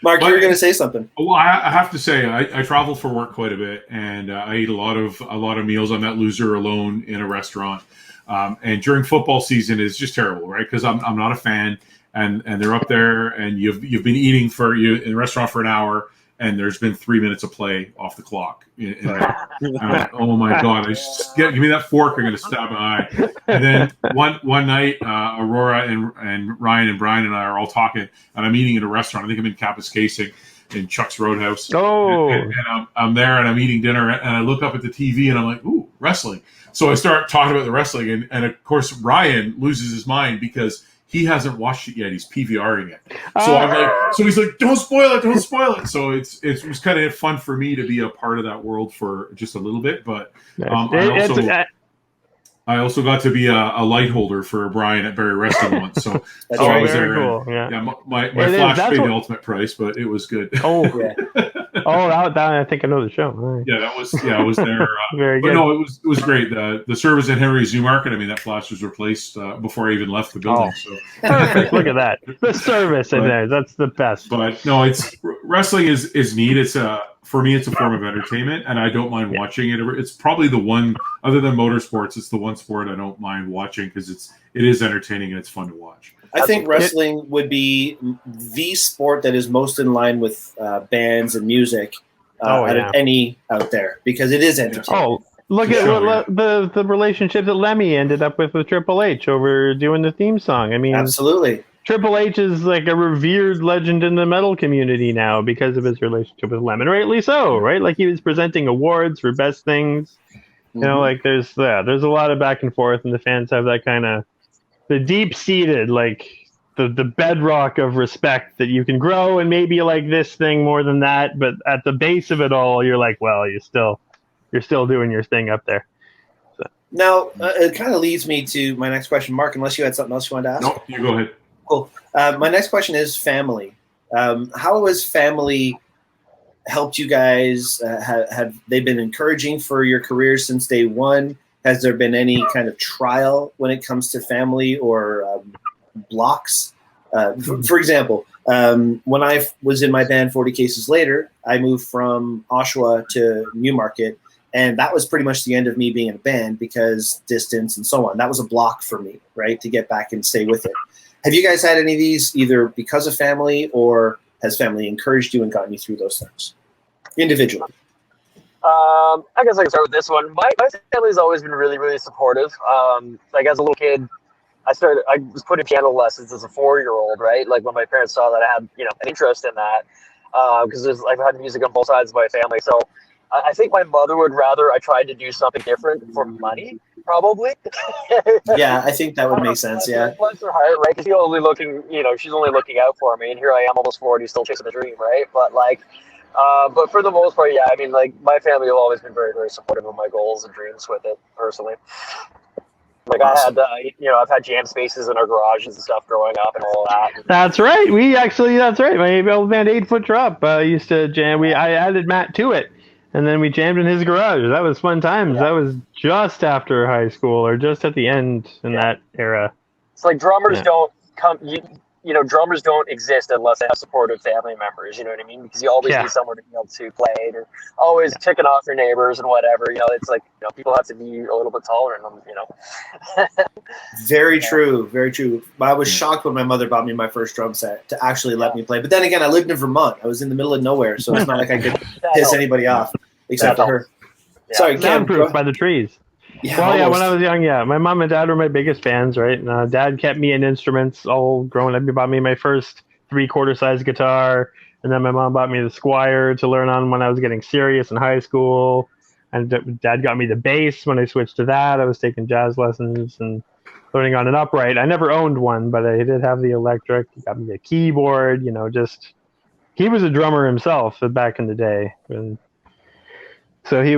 Mark, you were going to say something. Well, I have to say, I travel for work quite a bit, and I eat a lot of meals. I'm that loser alone in a restaurant. And during football season, it's just terrible, right? Because I'm not a fan, and they're up there, and you've been eating in the restaurant for an hour, and there's been 3 minutes of play off the clock. Oh my God! Give me that fork. I'm going to stab my eye. And then one night, Aurora and Ryan and Brian and I are all talking, and I'm eating at a restaurant. I think I'm in Kapuskasing in Chuck's Roadhouse. Oh, and I'm there, and I'm eating dinner, and I look up at the TV, and I'm like, ooh, wrestling. So I start talking about the wrestling, and of course Ryan loses his mind because he hasn't watched it yet. He's PVRing it. So I'm like, so he's like, don't spoil it. So it was kind of fun for me to be a part of that world for just a little bit. But I also got to be a light holder for Brian at Barrie Wrestling once. So, I was there. Cool. My flash paid the ultimate price, but it was good. Oh, yeah. That I think I know the show. Right. Yeah, I was there. Very good. But no, it was great. The service at Henry Zoo Market. I mean, that flash was replaced before I even left the building. So perfect. Look at that. The service in there. That's the best. But no, wrestling is neat. It's for me, it's a form of entertainment, and I don't mind watching it. It's probably the one, other than motorsports, it's the one sport I don't mind watching because it is entertaining and it's fun to watch. I think wrestling would be the sport that is most in line with bands and music out of any out there because it is entertaining. Oh, look at the relationship that Lemmy ended up with Triple H over doing the theme song. I mean, absolutely. Triple H is like a revered legend in the metal community now because of his relationship with Lemon, rightly so, right? Like he was presenting awards for best things. You know, like there's a lot of back and forth, and the fans have that kind of the deep-seated, like the bedrock of respect that you can grow and maybe like this thing more than that, but at the base of it all, you're like, well, you're still doing your thing up there. So. Now, it kind of leads me to my next question, Mark. Unless you had something else you wanted to ask. No, you go ahead. Cool. My next question is family. How has family helped you guys? Have they been encouraging for your careers since day one? Has there been any kind of trial when it comes to family or blocks? For example, when I was in my band 40 Cases Later, I moved from Oshawa to Newmarket, and that was pretty much the end of me being in a band because distance and so on. That was a block for me, right, to get back and stay with it. Have you guys had any of these either because of family or has family encouraged you and gotten you through those things individually? I guess I can start with this one. My family's always been really, really supportive. Like as a little kid, I was put in piano lessons as a 4-year-old, right? Like when my parents saw that I had, an interest in that, because I've had music on both sides of my family. So I think my mother would rather I tried to do something different for money, probably. Yeah, I think that would make sense. Yeah. Bless her heart, right? Because she's only looking out for me, and here I am, almost 40, still chasing the dream, right? But but for the most part, yeah, I mean, like my family have always been very, very supportive of my goals and dreams with it personally. Like awesome. I've had jam spaces in our garages and stuff growing up and all that. That's right. That's right. My old band 8 Foot Drop used to jam. I added Matt to it, and then we jammed in his garage. That was fun times. Yeah. That was just after high school or just at the end in that era. It's like drummers don't come. Drummers don't exist unless they have supportive family members. You know what I mean? Because you always need somewhere to be able to play, and always ticking off your neighbors and whatever. It's like people have to be a little bit tolerant. Very true. Very true. I was shocked when my mother bought me my first drum set to actually let me play. But then again, I lived in Vermont. I was in the middle of nowhere, so it's not like I could piss anybody off except for her. Yeah. Sorry, Cam. Soundproof by the trees. Yeah, when I was young, my mom and dad were my biggest fans, right? And, Dad kept me in instruments all growing up. He bought me my first 3/4 size guitar, and then my mom bought me the Squire to learn on when I was getting serious in high school. And Dad got me the bass when I switched to that. I was taking jazz lessons and learning on an upright. I never owned one, but I did have the electric. He got me a keyboard, he was a drummer himself back in the day. And so he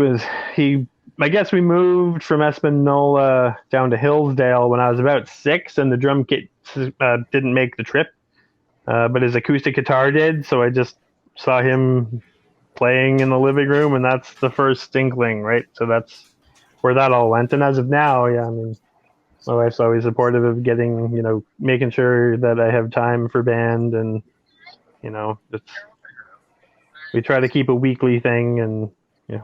I guess we moved from Espanola down to Hillsdale when I was about 6, and the drum kit didn't make the trip, but his acoustic guitar did. So I just saw him playing in the living room, and that's the first inkling, right? So that's where that all went. And as of now, yeah, I mean, my wife's always supportive of getting, making sure that I have time for band, and we try to keep a weekly thing, and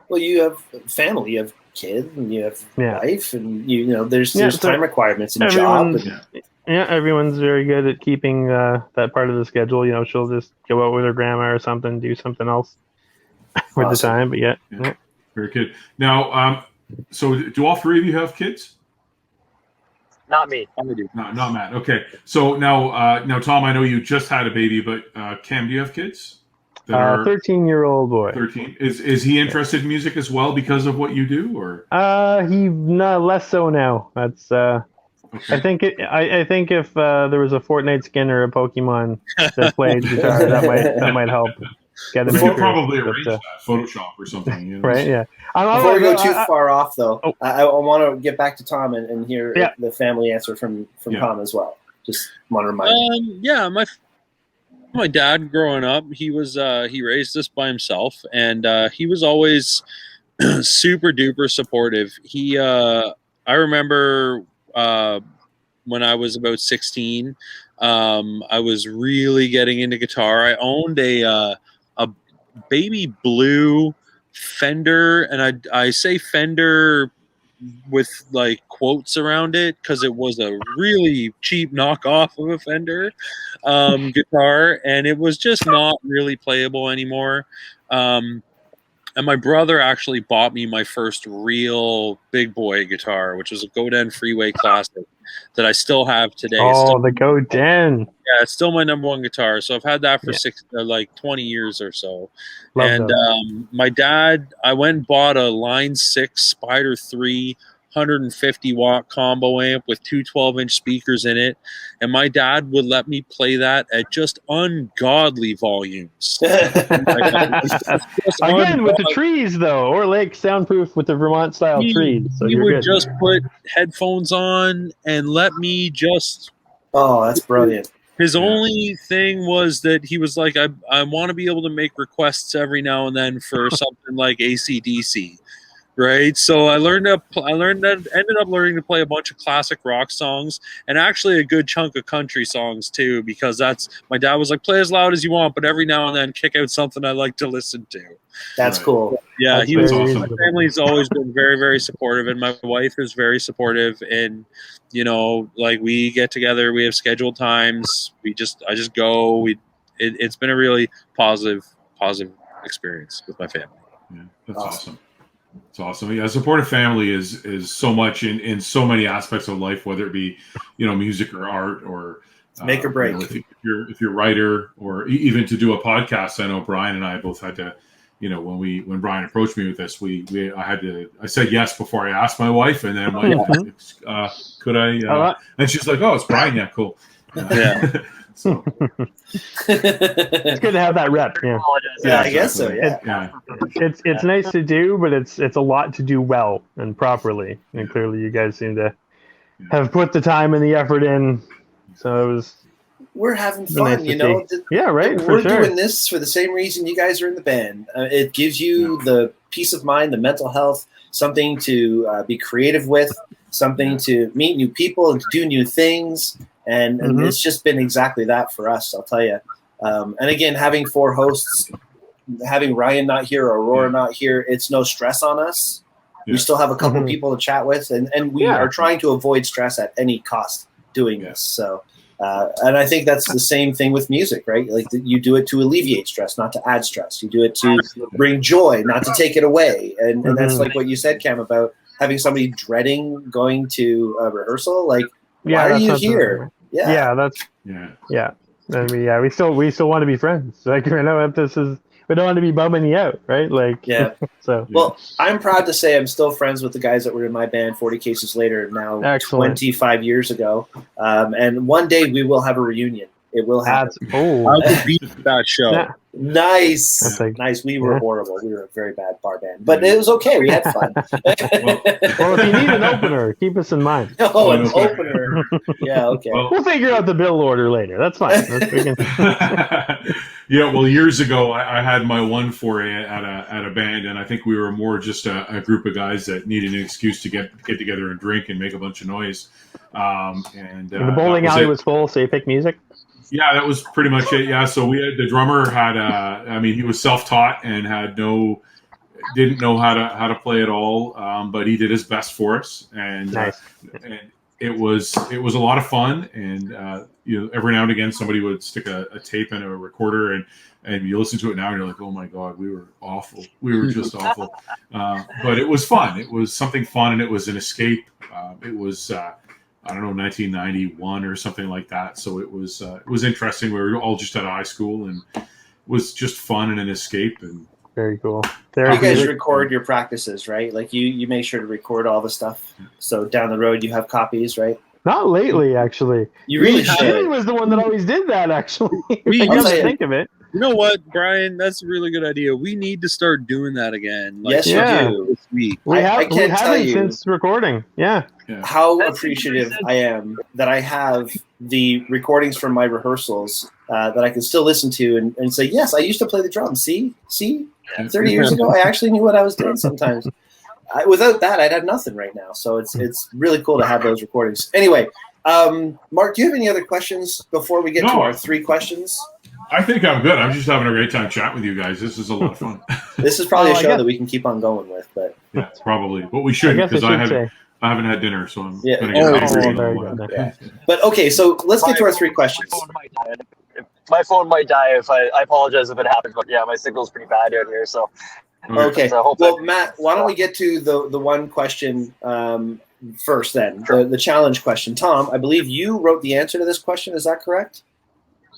Well, you have family, you have kids, and you have wife, and there's so time requirements and job. Everyone's very good at keeping that part of the schedule. She'll just go out with her grandma or something, do something else with the time. But yeah. Very good. Now, so do all three of you have kids? Not me. Not Matt. Okay. So now, Tom, I know you just had a baby, but Cam, do you have kids? 13-year-old boy. 13. Is he interested in music as well because of what you do, or? He less so now. That's okay. I think if there was a Fortnite skin or a Pokemon that played guitar, that might help get him. We could probably arrange that, Photoshop or something. Right? Yeah. Before we go too far off, though, I want to get back to Tom and hear the family answer from Tom as well. Just want to remind. My dad growing up, he raised us by himself, and he was always super duper supportive. I remember when I was about 16, I was really getting into guitar. I owned a baby blue Fender, and I say Fender with like quotes around it because it was a really cheap knockoff of a Fender guitar, and it was just not really playable anymore. And my brother actually bought me my first real big boy guitar, which was a Godin Freeway Classic that I still have today. The Godin. Yeah, it's still my number one guitar. So I've had that for 20 years or so. Love my dad, I went and bought a Line 6 Spider 3 150 watt combo amp with two 12-inch speakers in it, and my dad would let me play that at just ungodly volumes. Again, with the trees though, or like soundproof with the Vermont style trees. So he would just put headphones on and let me just. Oh, that's brilliant. His only thing was that he was like, I want to be able to make requests every now and then for something like AC/DC. Right, so I ended up learning to play a bunch of classic rock songs and actually a good chunk of country songs too, because my dad was like, play as loud as you want, but every now and then kick out something I like to listen to. That's cool. Yeah, that's awesome. My family's always been very, very supportive, and my wife is very supportive. And like we get together, we have scheduled times. I just go. It's been a really positive experience with my family. Yeah, that's awesome. It's awesome. Yeah, a supportive family is so much in so many aspects of life, whether it be music or art or make or break. If you're a writer or even to do a podcast. I know Brian and I both had to, when Brian approached me with this, I said yes before I asked my wife, and then I'm like, could I? And she's like, oh, it's Brian. Yeah, cool. Yeah. So it's good to have that rep. Yeah, I guess so. Yeah. It's nice to do, but it's a lot to do well and properly. And clearly, you guys seem to have put the time and the effort in. So we're having fun, Yeah, right. We're doing this for the same reason you guys are in the band. It gives you the peace of mind, the mental health, something to be creative with, something to meet new people and to do new things. And it's just been exactly that for us, I'll tell you. And again, having 4 hosts, having Ryan not here or Aurora not here, it's no stress on us. Yeah. We still have a couple people to chat with, and we are trying to avoid stress at any cost doing this. So, and I think that's the same thing with music, right? Like you do it to alleviate stress, not to add stress. You do it to bring joy, not to take it away. And that's like what you said, Cam, about having somebody dreading going to a rehearsal. Like, why are you here? Yeah, And we still want to be friends. Like, I know we don't want to be bumming you out, right? Like, so. Well, I'm proud to say I'm still friends with the guys that were in my band 40 Cases Later now. Excellent. 25 years ago. And one day we will have a reunion. It will happen. Oh, I would beat that show. yeah. Nice. That's like- Nice. We were yeah. horrible. We were a very bad bar band, but it was okay. We had fun. Well, if you need an opener, keep us in mind. Oh, an an opener. opener. Yeah, okay. Well, We'll figure out the bill order later. That's fine. We can- yeah, well, years ago, I had my one foray at a band, and I think we were more just a group of guys that needed an excuse to get together and drink and make a bunch of noise. And the bowling alley was full, so you pick music. Yeah, that was pretty much it. Yeah, so we had the drummer had he was self-taught and didn't know how to play at all, but he did his best for us, and Nice. and it was a lot of fun. And every now and again somebody would stick a tape in a recorder, and you listen to it now and you're like, oh my god, we were awful. We were just awful. But it was fun. It was something fun, and it was an escape. It was. I don't know, 1991 or something like that. So it was interesting. We were all just out of high school, and it was just fun and an escape. And Very cool. You guys record your practices, right? Like you make sure to record all the stuff. So down the road you have copies, right? Not lately, actually. You really Jimmy should. was the one that always did that, actually. We- I I'll come tell to you. think of it. You know what, Brian? That's a really good idea. We need to start doing that again. Yes, Yeah. you do. This week. We I have. We can't tell haven't you. since recording. Yeah. How That's appreciative I am that I have the recordings from my rehearsals that I can still listen to and say, yes, I used to play the drums. See, 30 years ago, I actually knew what I was doing sometimes. Without that, I'd have nothing right now. So it's really cool to have those recordings. Anyway, Mark, do you have any other questions before we get to No. our 3 questions? I think I'm good. I'm just having a great time chatting with you guys. This is a lot of fun. This is probably Oh, a I show guess- that we can keep on going with, but Yeah, probably. But we I should guess I because should say. I haven't had dinner, so I'm Yeah. going to get Oh, ready for very a very little good. while. Yeah. But okay, so let's get to our 3 questions. My phone might die if I apologize if it happens, but yeah, my signal's pretty bad out here. So Okay. So I hope Well, that- Matt, why don't we get to the one question first then, the challenge question. Tom, I believe you wrote the answer to this question. Is that correct?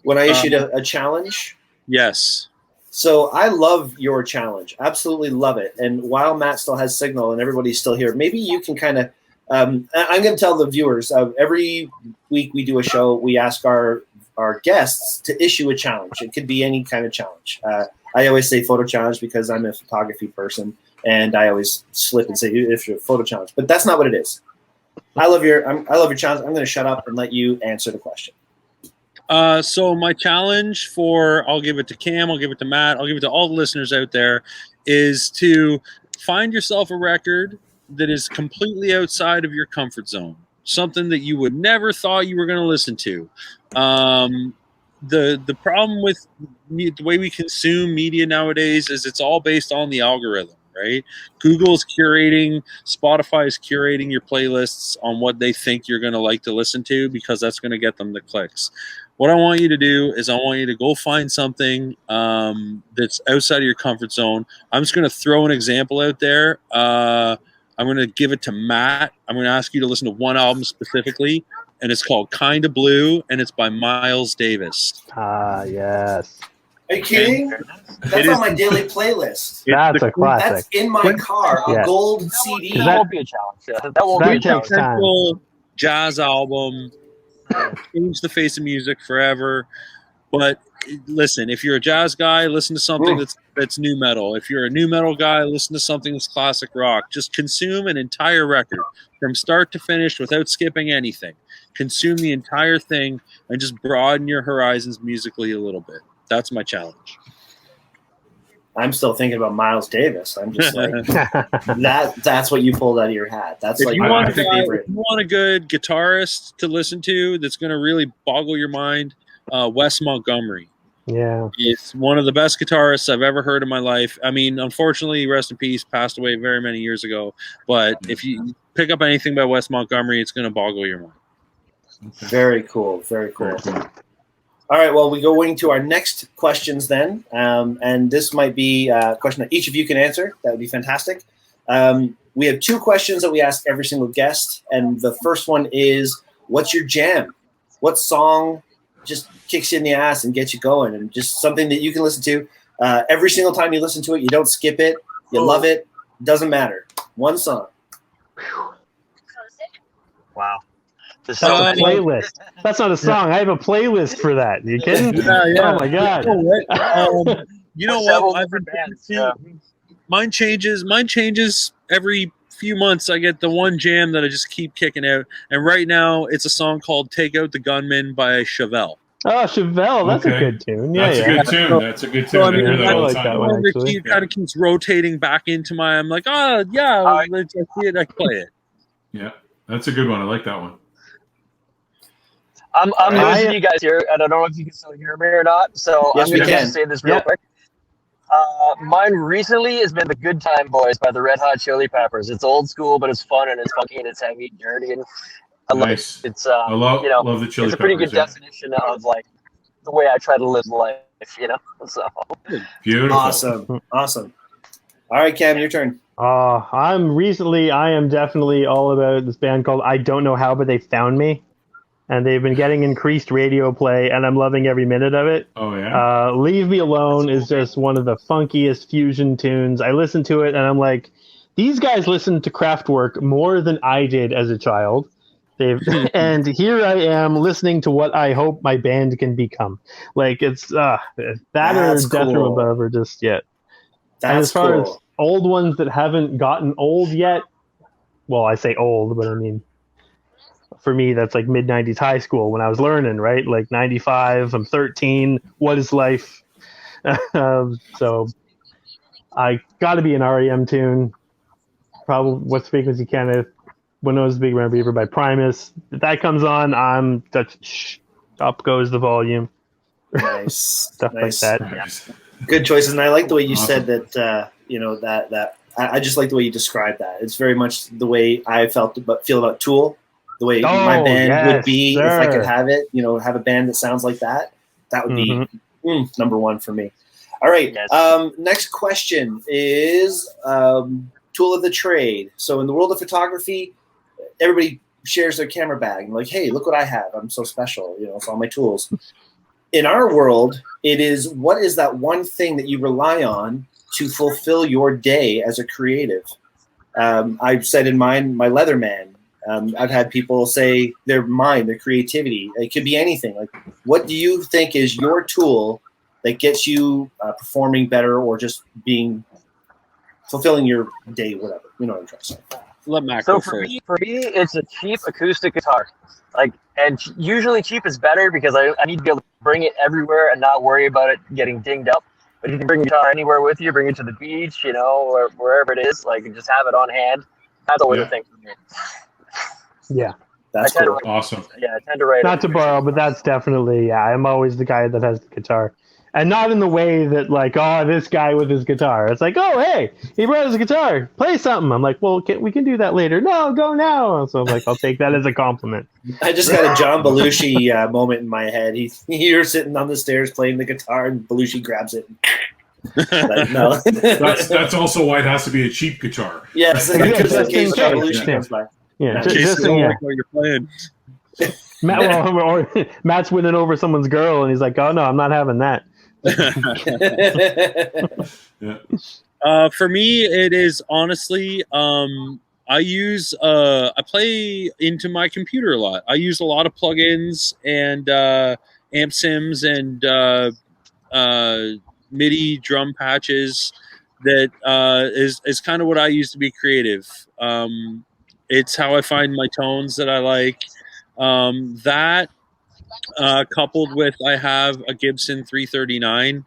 When I issued a challenge? Yes. So I love your challenge. Absolutely love it. And while Matt still has signal and everybody's still here, maybe you can kind of I'm going to tell the viewers, every week we do a show, we ask our guests to issue a challenge. It could be any kind of challenge. I always say photo challenge because I'm a photography person, and I always slip and say if you're a photo challenge, but that's not what it is. I love your challenge. I'm going to shut up and let you answer the question. So my challenge for, I'll give it to Cam, I'll give it to Matt, I'll give it to all the listeners out there, is to find yourself a record that is completely outside of your comfort zone. Something that you would never thought you were going to listen to. The problem with the way we consume media nowadays is it's all based on the algorithm, right? Google's curating, Spotify is curating your playlists on what they think you're going to like to listen to because that's going to get them the clicks. What I want you to do is I want you to go find something that's outside of your comfort zone. I'm just going to throw an example out there. I'm going to give it to Matt. I'm going to ask you to listen to one album specifically, and it's called Kinda Blue, and it's by Miles Davis. Ah, yes. Are you kidding? That's on my daily playlist. That's a classic. That's in my car, a Yeah. gold CD. That won't be a challenge. Yeah, that won't That be a takes challenge. time. Simple jazz album, changed the face of music forever. But listen, if you're a jazz guy, listen to something that's new metal. If you're a new metal guy, listen to something that's classic rock. Just consume an entire record from start to finish without skipping anything. Consume the entire thing and just broaden your horizons musically a little bit. That's my challenge. I'm still thinking about Miles Davis. I'm just like that's what you pulled out of your hat. That's If like you, my want a guy, favorite. if you want a good guitarist to listen to that's going to really boggle your mind, Wes Montgomery. Yeah. He's one of the best guitarists I've ever heard in my life. I mean, unfortunately, rest in peace, passed away very many years ago. But if you pick up anything by Wes Montgomery, it's going to boggle your mind. Very cool. Very cool. Very cool. All right. Well, we're going to our next questions then, and this might be a question that each of you can answer. That would be fantastic. We have 2 questions that we ask every single guest, and the first one is, "What's your jam? What song just kicks you in the ass and gets you going, and just something that you can listen to every single time you listen to it? You don't skip it. You love it. Doesn't matter. One song." Wow. That's a playlist. That's not a song. I have a playlist for that. You kidding? Yeah. Oh my god. You know Several what? different bands. Yeah. Mine changes every few months. I get the one jam that I just keep kicking out, and right now it's a song called "Take Out the Gunman" by Chevelle. Oh, Chevelle, that's Okay. a good tune. That's a good tune. That's a good tune. So, I hear that I all the like time. that one. Actually. It kind of keeps rotating back into my. I'm like, oh yeah, I see it. I play it. Yeah, that's a good one. I like that one. I'm losing you guys here, and I don't know if you can still hear me or not. So Yes, I'm going we to can. just say this real quick. Mine recently has been "The Good Time Boys" by the Red Hot Chili Peppers. It's old school, but it's fun and it's funky and it's heavy, dirty, and I love Nice. it. It's I love the Chili it's a pretty Peppers, good definition of like the way I try to live life. So Beautiful. Awesome. All right, Cam, your turn. I am definitely all about this band called I Don't Know How, But They Found Me. And they've been getting increased radio play, and I'm loving every minute of it. Oh, yeah? Leave Me Alone is just one of the funkiest fusion tunes. I listen to it, and I'm like, these guys listened to Kraftwerk more than I did as a child. And here I am listening to what I hope my band can become. Like, it's that That's or Death from cool. Above or just yet. And That's as far as cool. old ones that haven't gotten old yet, well, I say old, but I mean, for me, that's like mid-90s high school when I was learning, right? Like 95, I'm 13. What is life? So I got to be an REM tune. Probably What's Frequency Canada, When I Was a Big Round Beaver by Primus. If that comes on, up goes the volume. Nice. Stuff Nice. like that. Nice. Good choices. And I like the way you Awesome. said that, I just like the way you described that. It's very much the way I feel about Tool. The way my Oh, band would yes, be if I could sir. have it, have a band that sounds like that. That would be Mhm. number one for me. All right. Yes. Next question is tool of the trade. So in the world of photography, everybody shares their camera bag and like, hey, look what I have. I'm so special. It's all my tools. In our world, it is what is that one thing that you rely on to fulfill your day as a creative? I've said in mine, my Leatherman. I've had people say their mind, their creativity. It could be anything. Like, what do you think is your tool that gets you performing better or just fulfilling your day, whatever? You know what I'm trying to say. Let Mac So go for first. me, it's a cheap acoustic guitar. And usually cheap is better because I need to be able to bring it everywhere and not worry about it getting dinged up. But you can bring a guitar anywhere with you, bring it to the beach, or wherever it is, and just have it on hand. That's always a thing for me. Yeah. That's I tend cool. to- Awesome. Yeah, I tend to write. Not to borrow, but that's definitely, I'm always the guy that has the guitar. And not in the way that, like, oh, this guy with his guitar. It's like, oh, hey, he brought his guitar. Play something. I'm like, well, we can do that later. No, go now. So I'm like, I'll take that as a compliment. I just got a John Belushi moment in my head. You're sitting on the stairs playing the guitar, and Belushi grabs it. Like, no. That's also why it has to be a cheap guitar. Yes, Yeah, because in just case in John case. Belushi Yeah. comes by. Yeah, In just, In case just you don't yeah. like what you're playing. Matt's winning over someone's girl, and he's like, oh, no, I'm not having that. Yeah. For me, it is honestly, I play into my computer a lot. I use a lot of plugins and amp sims and MIDI drum patches. That is kind of what I use to be creative. It's how I find my tones that I like. Coupled with I have a Gibson 339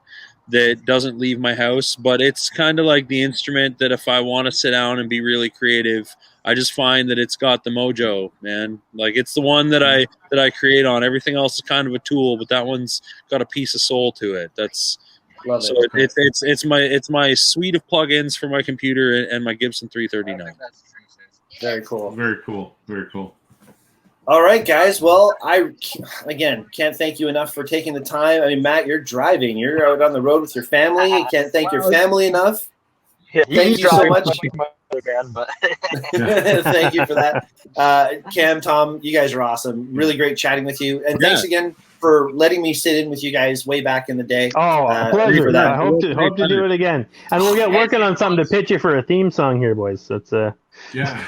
that doesn't leave my house, but it's kind of like the instrument that if I want to sit down and be really creative, I just find that it's got the mojo, man. Like it's the one that I create on. Everything else is kind of a tool, but that one's got a piece of soul to it. That's Love so it. it's my suite of plugins for my computer and my Gibson 339. Very cool. Very cool. Very cool. All right, guys. Well, I, again, can't thank you enough for taking the time. I mean, Matt, you're driving. You're out on the road with your family. You can't thank your family enough. Thank you so much. But Thank you for that. Cam, Tom, you guys are awesome. Really great chatting with you. And thanks again for letting me sit in with you guys way back in the day. Oh, a pleasure. for that. I hope to do it again. And we'll get working on something to pitch you for a theme song here, boys. That's Yeah.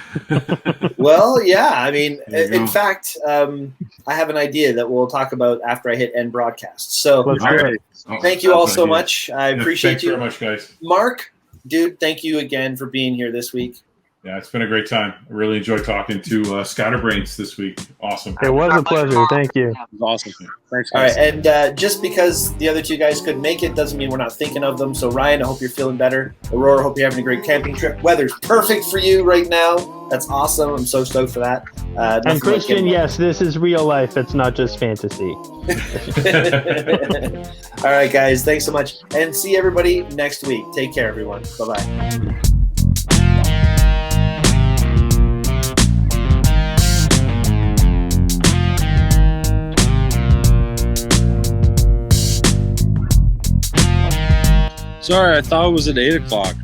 Well, yeah. I mean, There you in go. fact, I have an idea that we'll talk about after I hit end broadcast. So let's All do right. it. Oh, thank you all that's so an idea. much. I Yeah, appreciate thanks you. very much, guys. Mark, dude, thank you again for being here this week. Yeah, it's been a great time. I really enjoyed talking to Scatterbrains this week. Awesome. It was a pleasure. Thank you. It was awesome. Thanks, All guys. right, and just because the other two guys couldn't make it doesn't mean we're not thinking of them. So Ryan, I hope you're feeling better. Aurora, hope you're having a great camping trip. Weather's perfect for you right now. That's awesome. I'm so stoked for that. Nothing And like Christian, getting- yes, this is real life. It's not just fantasy. All right, guys, thanks so much, and see everybody next week. Take care, everyone. Bye-bye. Sorry, I thought it was at 8 o'clock.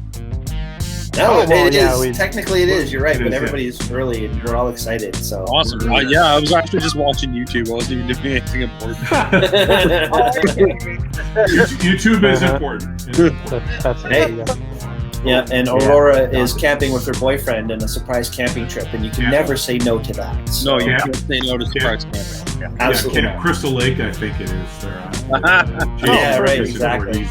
No, Oh, well, it yeah, is. Technically, it is. You're right, It but is, yeah. everybody's early, and we're all excited. So Awesome. Yeah, I was actually just watching YouTube. I wasn't even doing anything important. YouTube is important. It's important. That's Hey. Yeah, and Aurora is camping with her boyfriend in a surprise camping trip, and you can Yeah. never say no to that. So, No, you Yeah. can't say no to surprise camping. absolutely Yeah, not. Crystal Lake, I think it is. They're, Yeah, right, exactly.